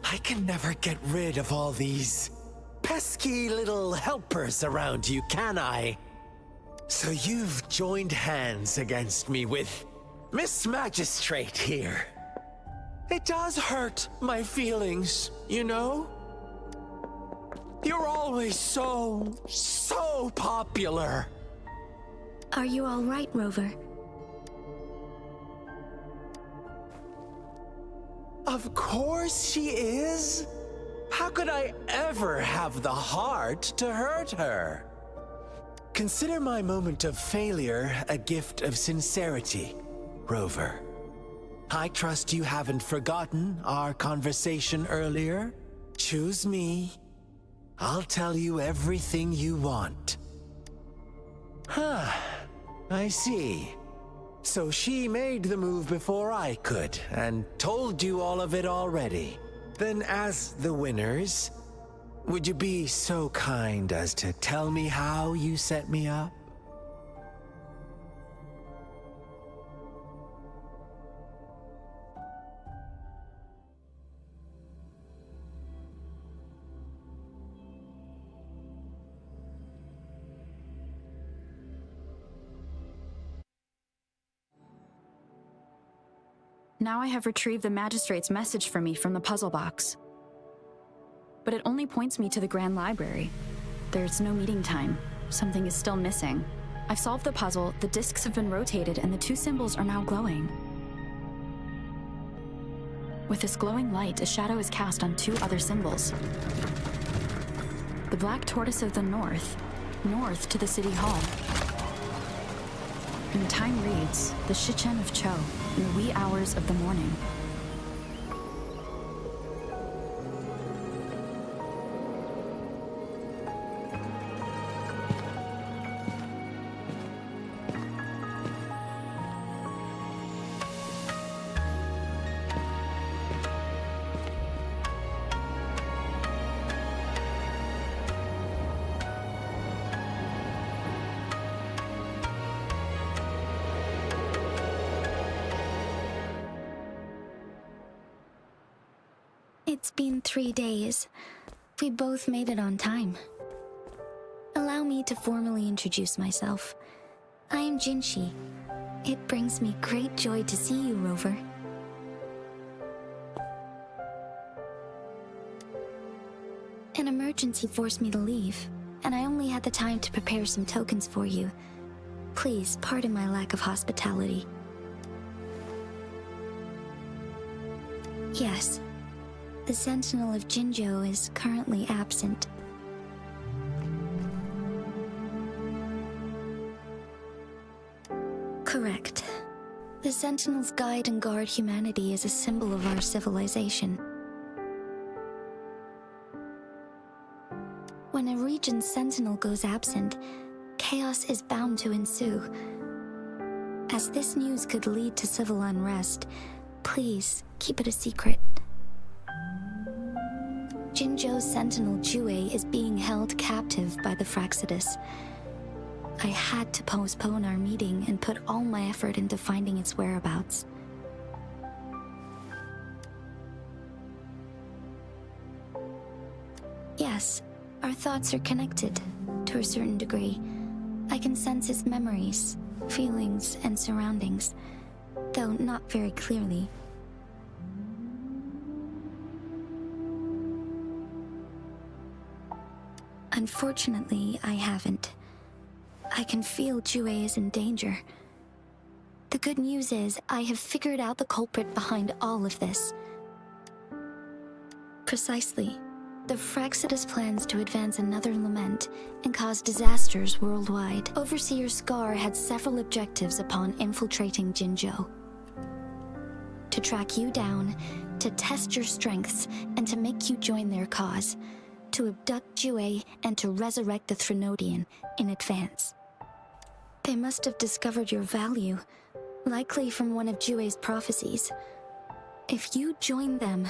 I can never get rid of all these pesky little helpers around you, can I? So you've joined hands against me with Miss Magistrate here. It does hurt my feelings, you know? You're always so popular. Are you all right, Rover? Of course she is. How could I ever have the heart to hurt her? Consider my moment of failure a gift of sincerity, Rover. I trust you haven't forgotten our conversation earlier. Choose me. I'll tell you everything you want. Huh. I see. So she made the move before I could, and told you all of it already. Then as the winners, would you be so kind as to tell me how you set me up? Now I have retrieved the Magistrate's message for me from the puzzle box. But it only points me to the Grand Library. There's no meeting time. Something is still missing. I've solved the puzzle, the discs have been rotated, and the two symbols are now glowing. With this glowing light, a shadow is cast on two other symbols. The Black Tortoise of the North, north to the City Hall. And the time reads, the Shichen of Cho, in the wee hours of the morning. It's been 3 days. We both made it on time. Allow me to formally introduce myself. I am Jinshi. It brings me great joy to see you, Rover. An emergency forced me to leave, and I only had the time to prepare some tokens for you. Please pardon my lack of hospitality. Yes, the Sentinel of Jinzhou is currently absent. Correct. The Sentinels guide and guard humanity as a symbol of our civilization. When a region's sentinel goes absent, chaos is bound to ensue. As this news could lead to civil unrest, please keep it a secret. Jinzhou's sentinel Jue is being held captive by the Fraxidus. I had to postpone our meeting and put all my effort into finding its whereabouts. Yes, our thoughts are connected, to a certain degree. I can sense his memories, feelings, and surroundings, though not very clearly. Unfortunately, I haven't. I can feel Jue is in danger. The good news is, I have figured out the culprit behind all of this. Precisely. The Fraxidus plans to advance another lament and cause disasters worldwide. Overseer Scar had several objectives upon infiltrating Jinzhou. To track you down, to test your strengths, and to make you join their cause. To abduct Jue and to resurrect the Threnodian in advance. They must have discovered your value, likely from one of Jue's prophecies. If you join them,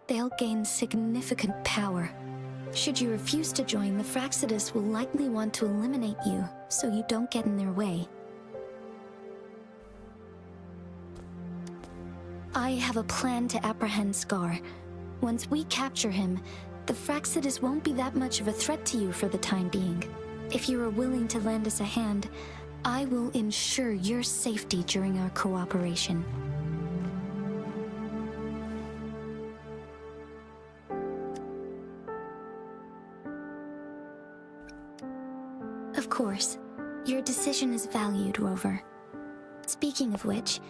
they'll gain significant power. Should you refuse to join, the Fraxidus will likely want to eliminate you, so you don't get in their way. I have a plan to apprehend Scar. Once we capture him, the Fraxidus won't be that much of a threat to you for the time being. If you are willing to lend us a hand, I will ensure your safety during our cooperation. Of course, your decision is valued, Rover. Speaking of which,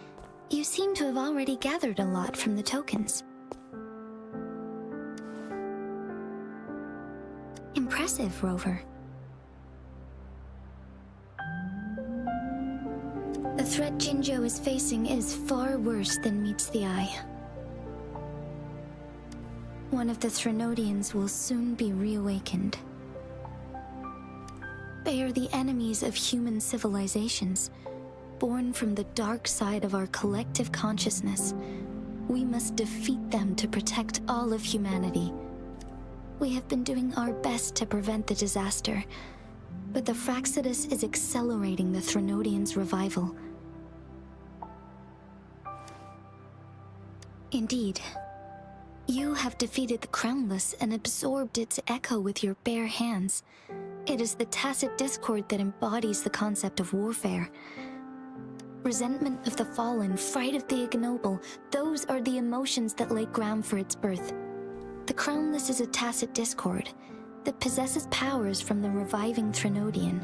you seem to have already gathered a lot from the tokens. Impressive, Rover. The threat Jinzhou is facing is far worse than meets the eye. One of the Threnodians will soon be reawakened. They are the enemies of human civilizations, born from the dark side of our collective consciousness. We must defeat them to protect all of humanity. We have been doing our best to prevent the disaster, but the Fraxidus is accelerating the Threnodians' revival. Indeed, you have defeated the Crownless and absorbed its echo with your bare hands. It is the tacit discord that embodies the concept of warfare. Resentment of the fallen, fright of the ignoble, those are the emotions that lay ground for its birth. The Crownless is a tacit discord that possesses powers from the reviving Threnodian.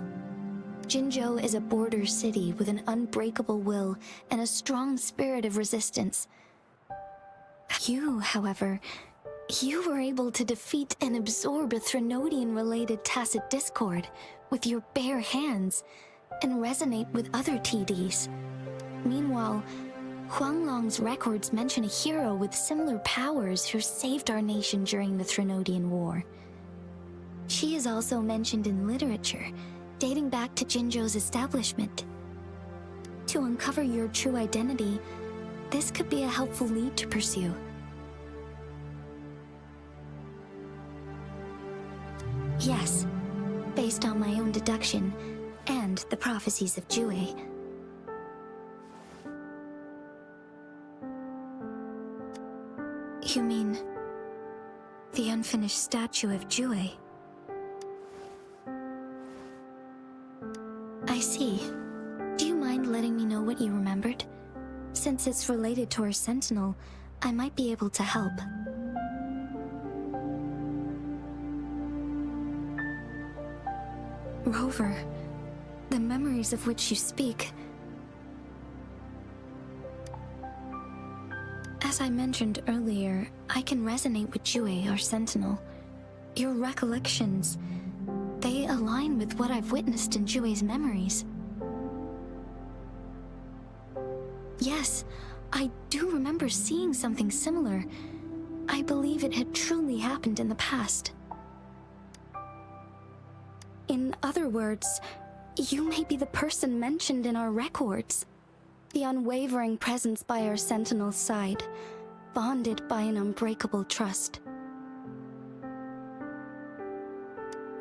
Jinzhou is a border city with an unbreakable will and a strong spirit of resistance. You, however, you were able to defeat and absorb a Threnodian-related tacit discord with your bare hands and resonate with other TDs. Meanwhile, Huanglong's records mention a hero with similar powers who saved our nation during the Threnodian War. She is also mentioned in literature, dating back to Jinzhou's establishment. To uncover your true identity, this could be a helpful lead to pursue. Yes, based on my own deduction and the prophecies of Jue. You mean The unfinished statue of Jue. I see. Do you mind letting me know what you remembered? Since it's related to our sentinel, I might be able to help. Rover, the memories of which you speak. As I mentioned earlier, I can resonate with Jue, our sentinel. Your recollections, they align with what I've witnessed in Jue's memories. Yes, I do remember seeing something similar. I believe it had truly happened in the past. In other words, you may be the person mentioned in our records. The unwavering presence by our sentinel's side, bonded by an unbreakable trust.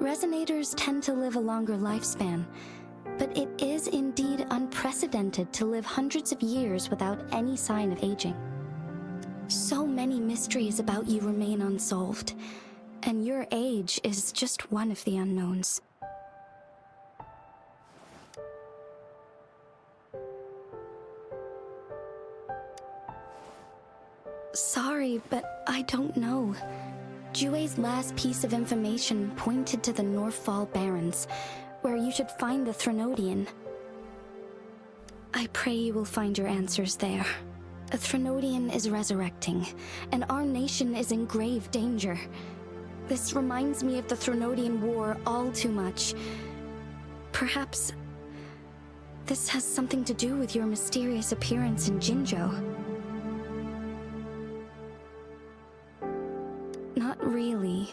Resonators tend to live a longer lifespan, but it is indeed unprecedented to live hundreds of years without any sign of aging. So many mysteries about you remain unsolved, and your age is just one of the unknowns. Sorry, but I don't know. Jue's last piece of information pointed to the Northfall Barrens, where you should find the Threnodian. I pray you will find your answers there. A Threnodian is resurrecting, and our nation is in grave danger. This reminds me of the Threnodian War all too much. Perhaps this has something to do with your mysterious appearance in Jinzhou. Not really.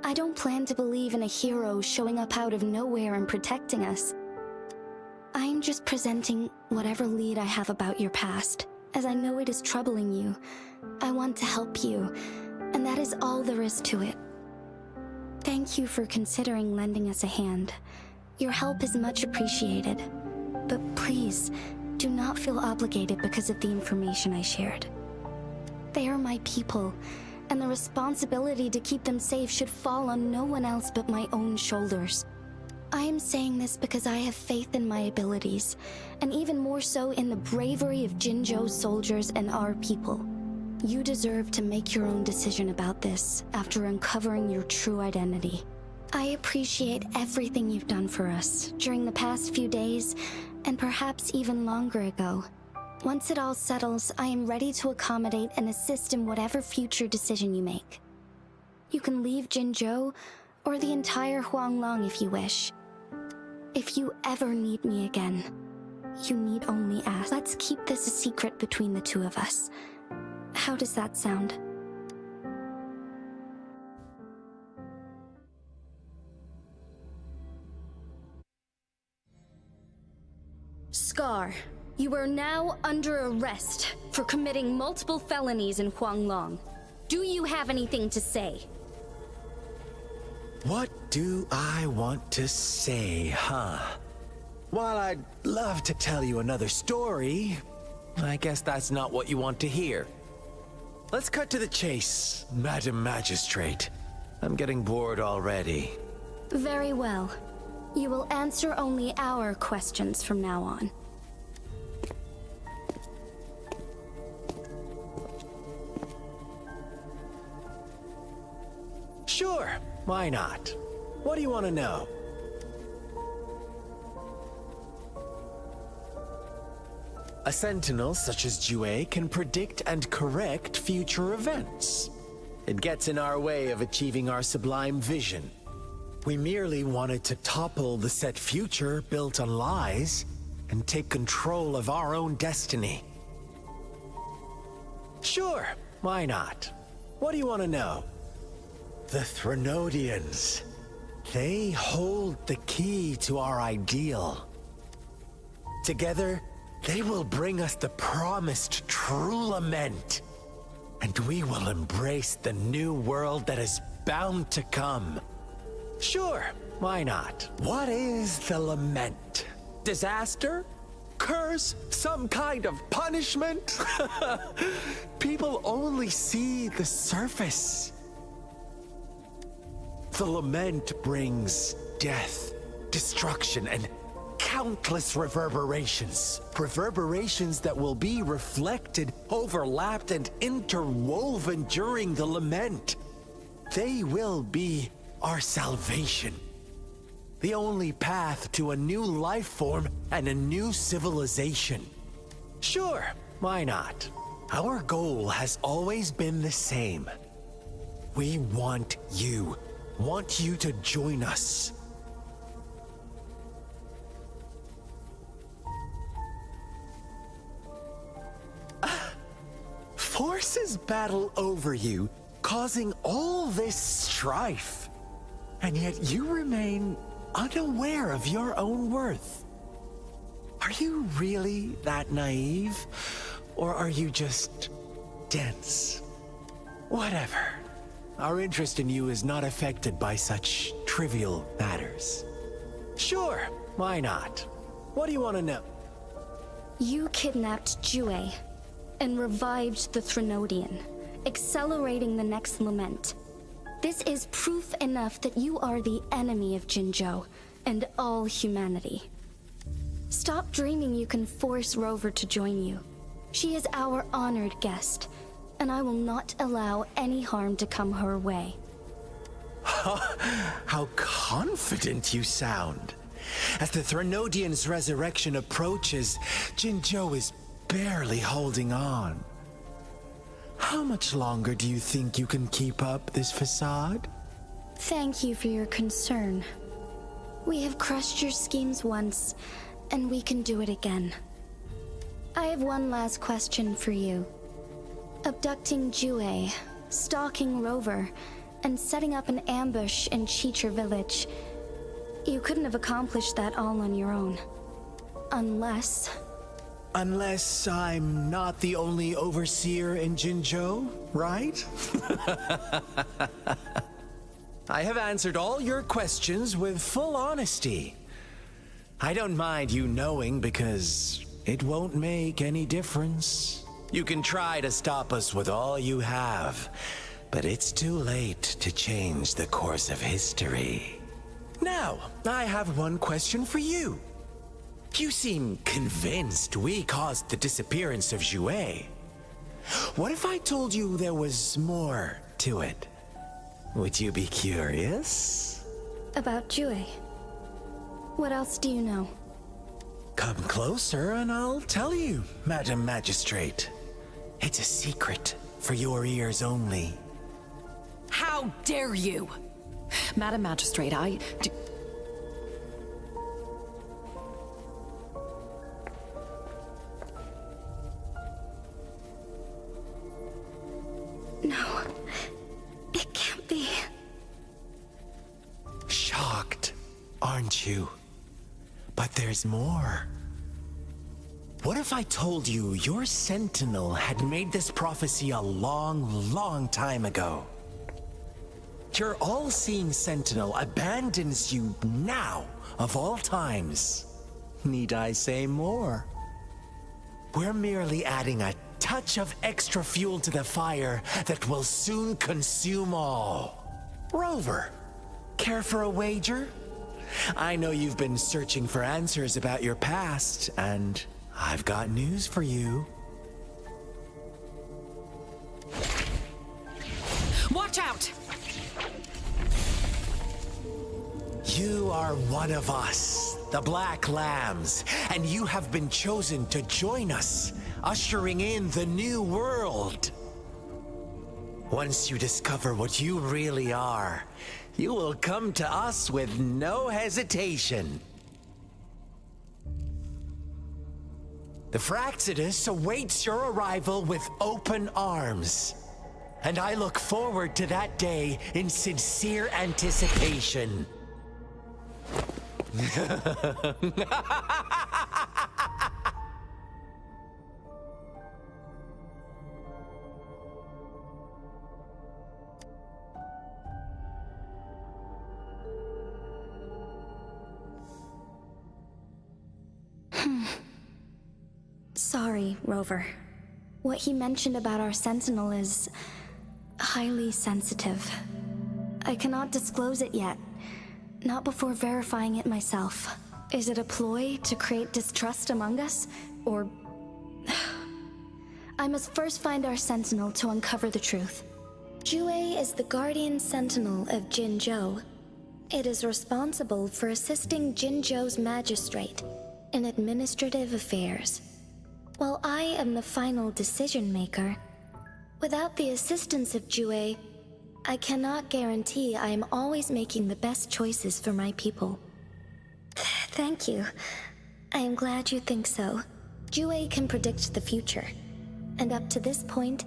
I don't plan to believe in a hero showing up out of nowhere and protecting us. I'm just presenting whatever lead I have about your past, as I know it is troubling you. I want to help you, and that is all there is to it. Thank you for considering lending us a hand. Your help is much appreciated. But please, do not feel obligated because of the information I shared. They are my people, and the responsibility to keep them safe should fall on no one else but my own shoulders. I am saying this because I have faith in my abilities, and even more so in the bravery of Jinzhou's soldiers and our people. You deserve to make your own decision about this after uncovering your true identity. I appreciate everything you've done for us during the past few days, and perhaps even longer ago. Once it all settles, I am ready to accommodate and assist in whatever future decision you make. You can leave Jinzhou, or the entire Huanglong if you wish. If you ever need me again, you need only ask. Let's keep this a secret between the two of us. How does that sound? Scar, you are now under arrest for committing multiple felonies in Huanglong. Do you have anything to say? What do I want to say, huh? While I'd love to tell you another story, I guess that's not what you want to hear. Let's cut to the chase, Madam Magistrate. I'm getting bored already. Very well. You will answer only our questions from now on. Sure, why not? What do you want to know? A sentinel such as Jue can predict and correct future events. It gets in our way of achieving our sublime vision. We merely wanted to topple the set future built on lies and take control of our own destiny. Sure, why not? What do you want to know? The Threnodians. They hold the key to our ideal. Together, they will bring us the promised true lament. And we will embrace the new world that is bound to come. Sure, why not? What is the lament? Disaster? Curse? Some kind of punishment? People only see the surface. The lament brings death, destruction, and countless reverberations. Reverberations that will be reflected, overlapped, and interwoven during the lament. They will be our salvation. The only path to a new life form and a new civilization. Sure, why not? Our goal has always been the same. We want you to join us. Forces battle over you, causing all this strife. And yet you remain unaware of your own worth. Are you really that naive? Or are you just dense? Whatever. Our interest in you is not affected by such trivial matters. Sure, why not? What do you want to know? You kidnapped Jue and revived the Threnodian, accelerating the next lament. This is proof enough that you are the enemy of Jinzhou and all humanity. Stop dreaming you can force Rover to join you. She is our honored guest, and I will not allow any harm to come her way. How confident you sound. As the Threnodian's resurrection approaches, Jinzhou is barely holding on. How much longer do you think you can keep up this facade? Thank you for your concern. We have crushed your schemes once, and we can do it again. I have one last question for you. Abducting Jue, stalking Rover, and setting up an ambush in Cheecher village. You couldn't have accomplished that all on your own. Unless I'm not the only overseer in Jinzhou, right? I have answered all your questions with full honesty. I don't mind you knowing because it won't make any difference. You can try to stop us with all you have, but it's too late to change the course of history. Now, I have one question for you. You seem convinced we caused the disappearance of Jue. What if I told you there was more to it? Would you be curious? about Jue. What else do you know? Come closer and I'll tell you, Madam Magistrate. It's a secret for your ears only. How dare you! Madam Magistrate, No, it can't be. Shocked, aren't you? But there's more. What if I told you your sentinel had made this prophecy a long time ago? Your all-seeing sentinel abandons you now, of all times. Need I say more? We're merely adding a touch of extra fuel to the fire that will soon consume all. Rover, care for a wager? I know you've been searching for answers about your past, and I've got news for you. watch out! You are one of us, the Black Lambs, and you have been chosen to join us, ushering in the new world. Once you discover what you really are, you will come to us with no hesitation. The Fraxidus awaits your arrival with open arms, and I look forward to that day in sincere anticipation. Sorry, Rover. What he mentioned about our sentinel is highly sensitive. I cannot disclose it yet. Not before verifying it myself. Is it a ploy to create distrust among us? Or... I must first find our sentinel to uncover the truth. WuWa is the guardian sentinel of Jinzhou. It is responsible for assisting Jinzhou's magistrate in administrative affairs. While I am the final decision maker, without the assistance of WuWa, I cannot guarantee I am always making the best choices for my people. Thank you. I am glad you think so. WuWa can predict the future, and up to this point,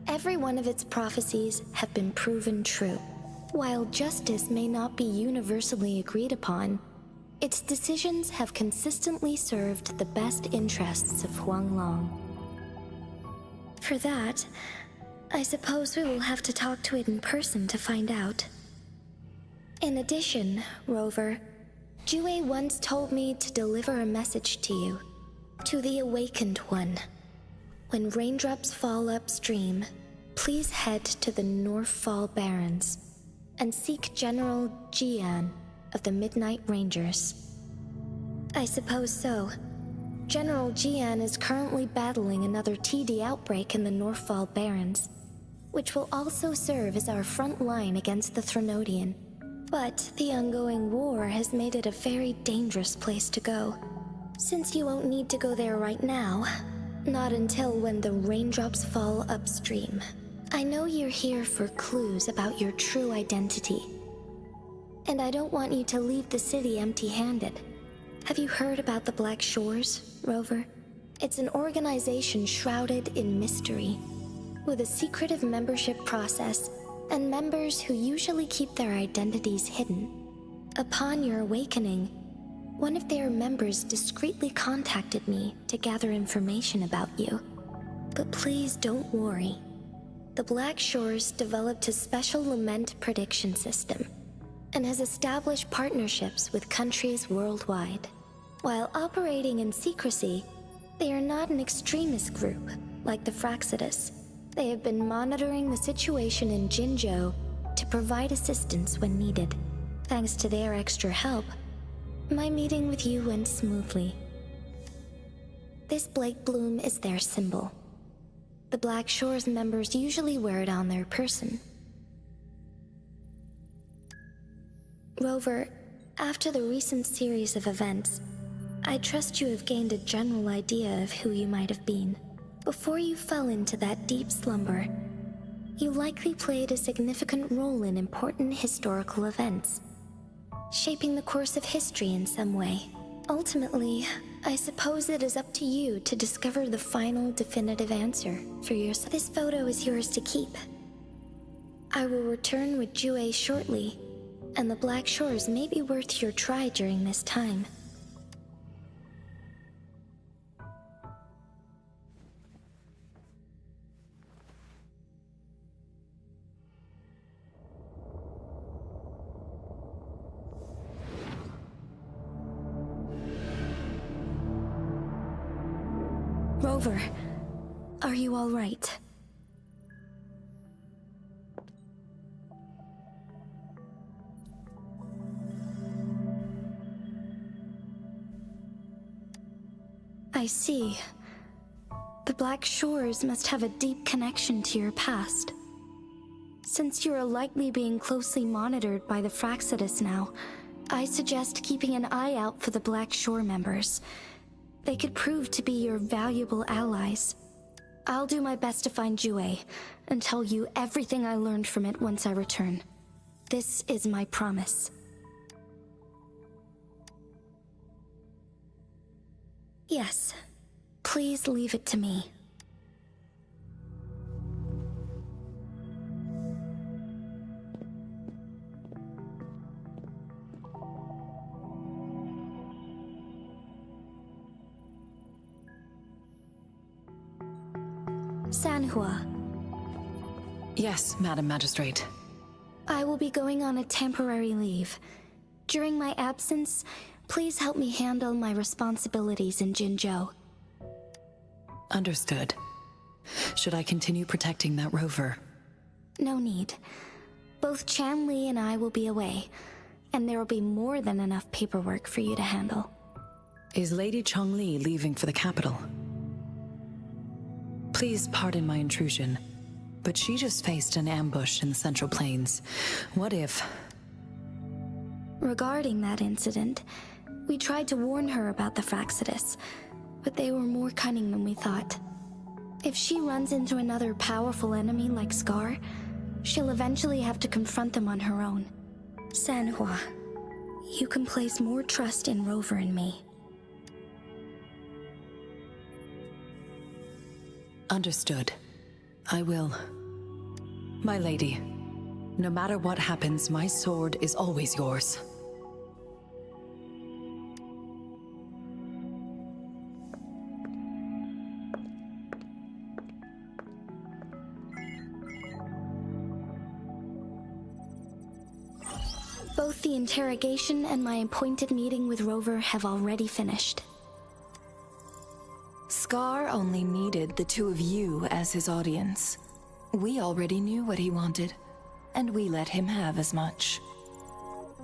every one of its prophecies have been proven true. While justice may not be universally agreed upon, its decisions have consistently served the best interests of Huanglong. For that, I suppose we will have to talk to it in person to find out. In addition, Rover, WuWa once told me to deliver a message to you, to the Awakened One. When raindrops fall upstream, please head to the Northfall Barrens and seek General Jian of the Midnight Rangers. I suppose so. General Jian is currently battling another TD outbreak in the Northfall Barrens, which will also serve as our front line against the Threnodian. But the ongoing war has made it a very dangerous place to go. Since you won't need to go there right now, not until when the raindrops fall upstream. I know you're here for clues about your true identity. And I don't want you to leave the city empty-handed. Have you heard about the Black Shores, Rover? It's an organization shrouded in mystery, with a secretive membership process and members who usually keep their identities hidden. Upon your awakening, one of their members discreetly contacted me to gather information about you. But please don't worry. The Black Shores developed a special lament prediction system and has established partnerships with countries worldwide. While operating in secrecy, they are not an extremist group like the Fraxidus. They have been monitoring the situation in Jinzhou to provide assistance when needed. Thanks to their extra help, my meeting with you went smoothly. This Blake Bloom is their symbol. The Black Shores members usually wear it on their person. Rover, after the recent series of events, I trust you have gained a general idea of who you might have been. Before you fell into that deep slumber, you likely played a significant role in important historical events, shaping the course of history in some way. Ultimately, I suppose it is up to you to discover the final definitive answer for yourself. This photo is yours to keep. I will return with WuWa shortly, and the Black Shores may be worth your try during this time. Rover, are you all right? I see. The Black Shores must have a deep connection to your past. Since you are likely being closely monitored by the Fraxidus now, I suggest keeping an eye out for the Black Shore members. They could prove to be your valuable allies. I'll do my best to find WuWa and tell you everything I learned from it once I return. This is my promise. Yes, please leave it to me. Sanhua. Yes, Madam Magistrate. I will be going on a temporary leave. During my absence, please help me handle my responsibilities in Jinzhou. Understood. Should I continue protecting that rover? No need. Both Chanli and I will be away, and there will be more than enough paperwork for you to handle. Is Lady Chongli leaving for the capital? Please pardon my intrusion, but she just faced an ambush in the Central Plains. What if... Regarding that incident, we tried to warn her about the Fraxidus, but they were more cunning than we thought. If she runs into another powerful enemy like Scar, she'll eventually have to confront them on her own. Sanhua, you can place more trust in Rover and me. Understood. I will. My lady, no matter what happens, my sword is always yours. Both the interrogation and my appointed meeting with Rover have already finished. Scar only needed the two of you as his audience. We already knew what he wanted, and we let him have as much.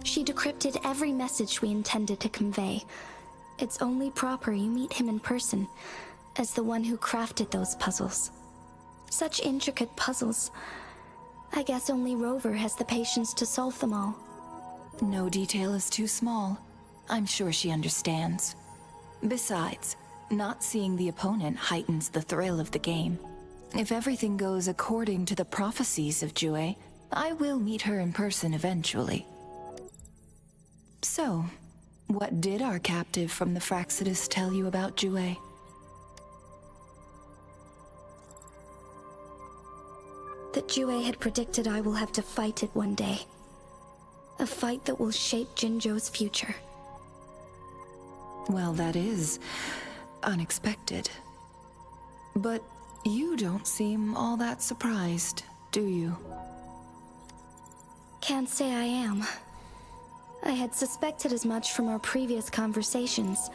She decrypted every message we intended to convey. It's only proper you meet him in person, as the one who crafted those puzzles. Such intricate puzzles. I guess only Rover has the patience to solve them all. No detail is too small. I'm sure she understands. Besides, not seeing the opponent heightens the thrill of the game. If everything goes according to the prophecies of Jue, I will meet her in person eventually. So, what did our captive from the Fraxidus tell you about Jue? That Jue had predicted I will have to fight it one day. A fight that will shape Jinzhou's future. Well, that is unexpected. But you don't seem all that surprised, do you? Can't say I am. I had suspected as much from our previous conversations,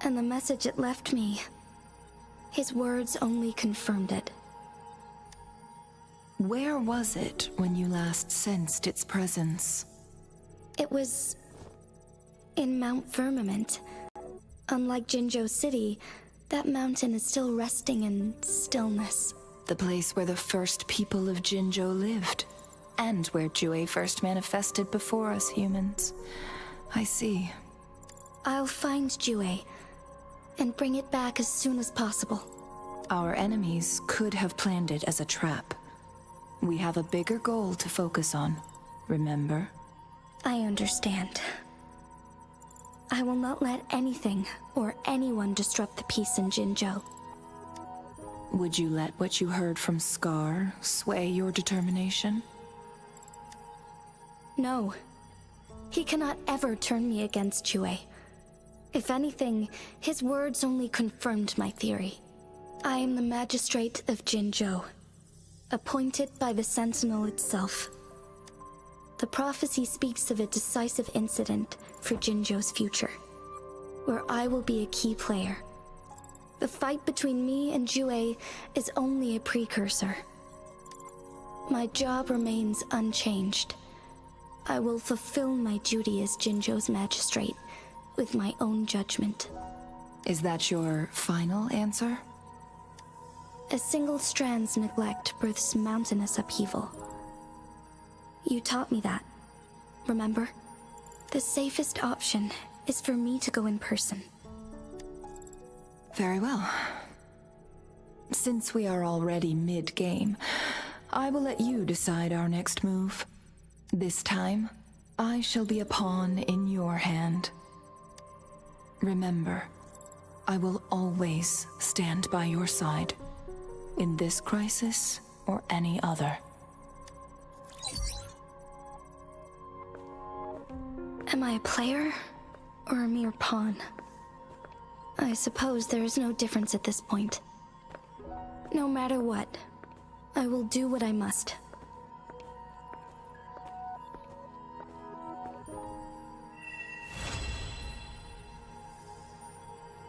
and the message it left me, his words only confirmed it. Where was it when you last sensed its presence? It was in Mount Firmament. Unlike Jinzhou City, that mountain is still resting in stillness. The place where the first people of Jinzhou lived, and where Jue first manifested before us humans. I see. I'll find Jue and bring it back as soon as possible. Our enemies could have planned it as a trap. We have a bigger goal to focus on, remember? I understand. I will not let anything or anyone disrupt the peace in Jinzhou. Would you let what you heard from Scar sway your determination? No. He cannot ever turn me against Jue. If anything, his words only confirmed my theory. I am the magistrate of Jinzhou, appointed by the Sentinel itself. The prophecy speaks of a decisive incident for Jinzhou's future, where I will be a key player. The fight between me and Jue is only a precursor. My job remains unchanged. I will fulfill my duty as Jinzhou's magistrate with my own judgment. Is that your final answer? A single strand's neglect births mountainous upheaval. You taught me that, remember? The safest option is for me to go in person. Very well. Since we are already mid-game, I will let you decide our next move. This time, I shall be a pawn in your hand. Remember, I will always stand by your side, in this crisis or any other. Am I a player or a mere pawn? I suppose there is no difference at this point. No matter what, I will do what I must.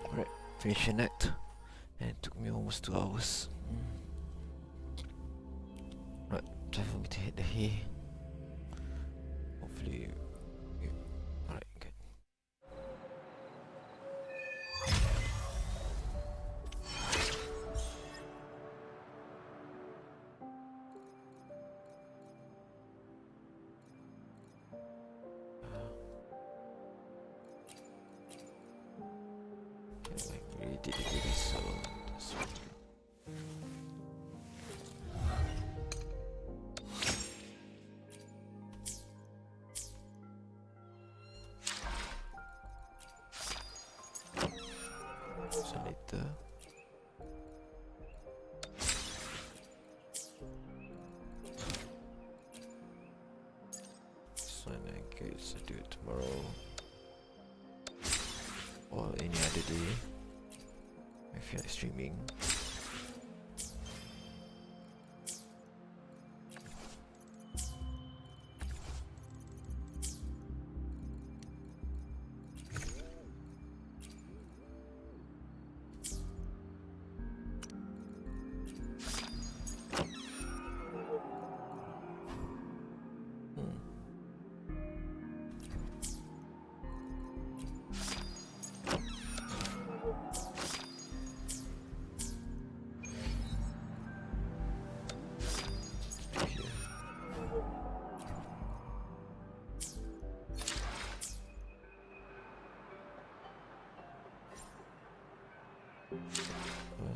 Alright, finish an act. And it took me almost 2 hours. Right, time for me to hit the hay. hopefully. Alright, good. Okay, I really did it, so this one. So later. So I guess I do it tomorrow or any other day. I feel like streaming.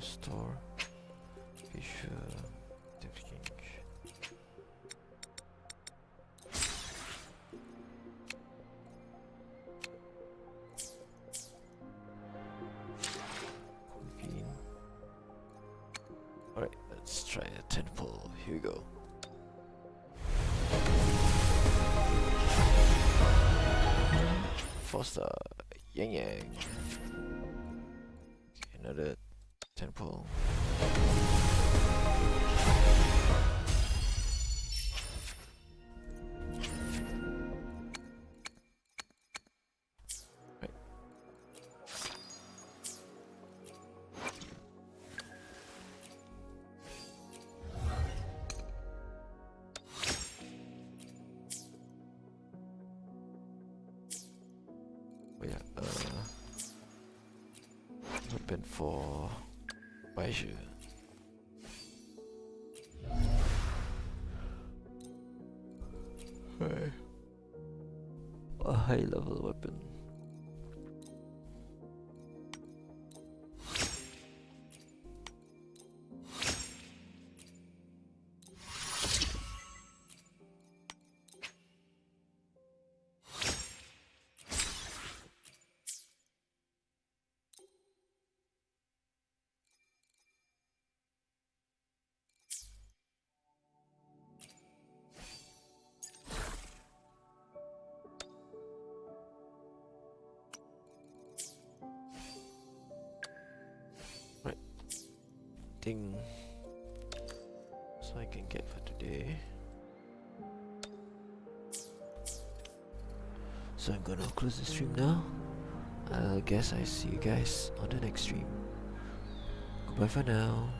Store fish exchange. Convene. Alright, let's try a temple. Here we go. Foster Yang Yang. Okay, another temple. Right. Oh yeah, weapon for measure. Hey. A high level weapon. Thing so I can get for today. So I'm gonna close the stream now. I guess I see you guys on the next stream. Goodbye for now.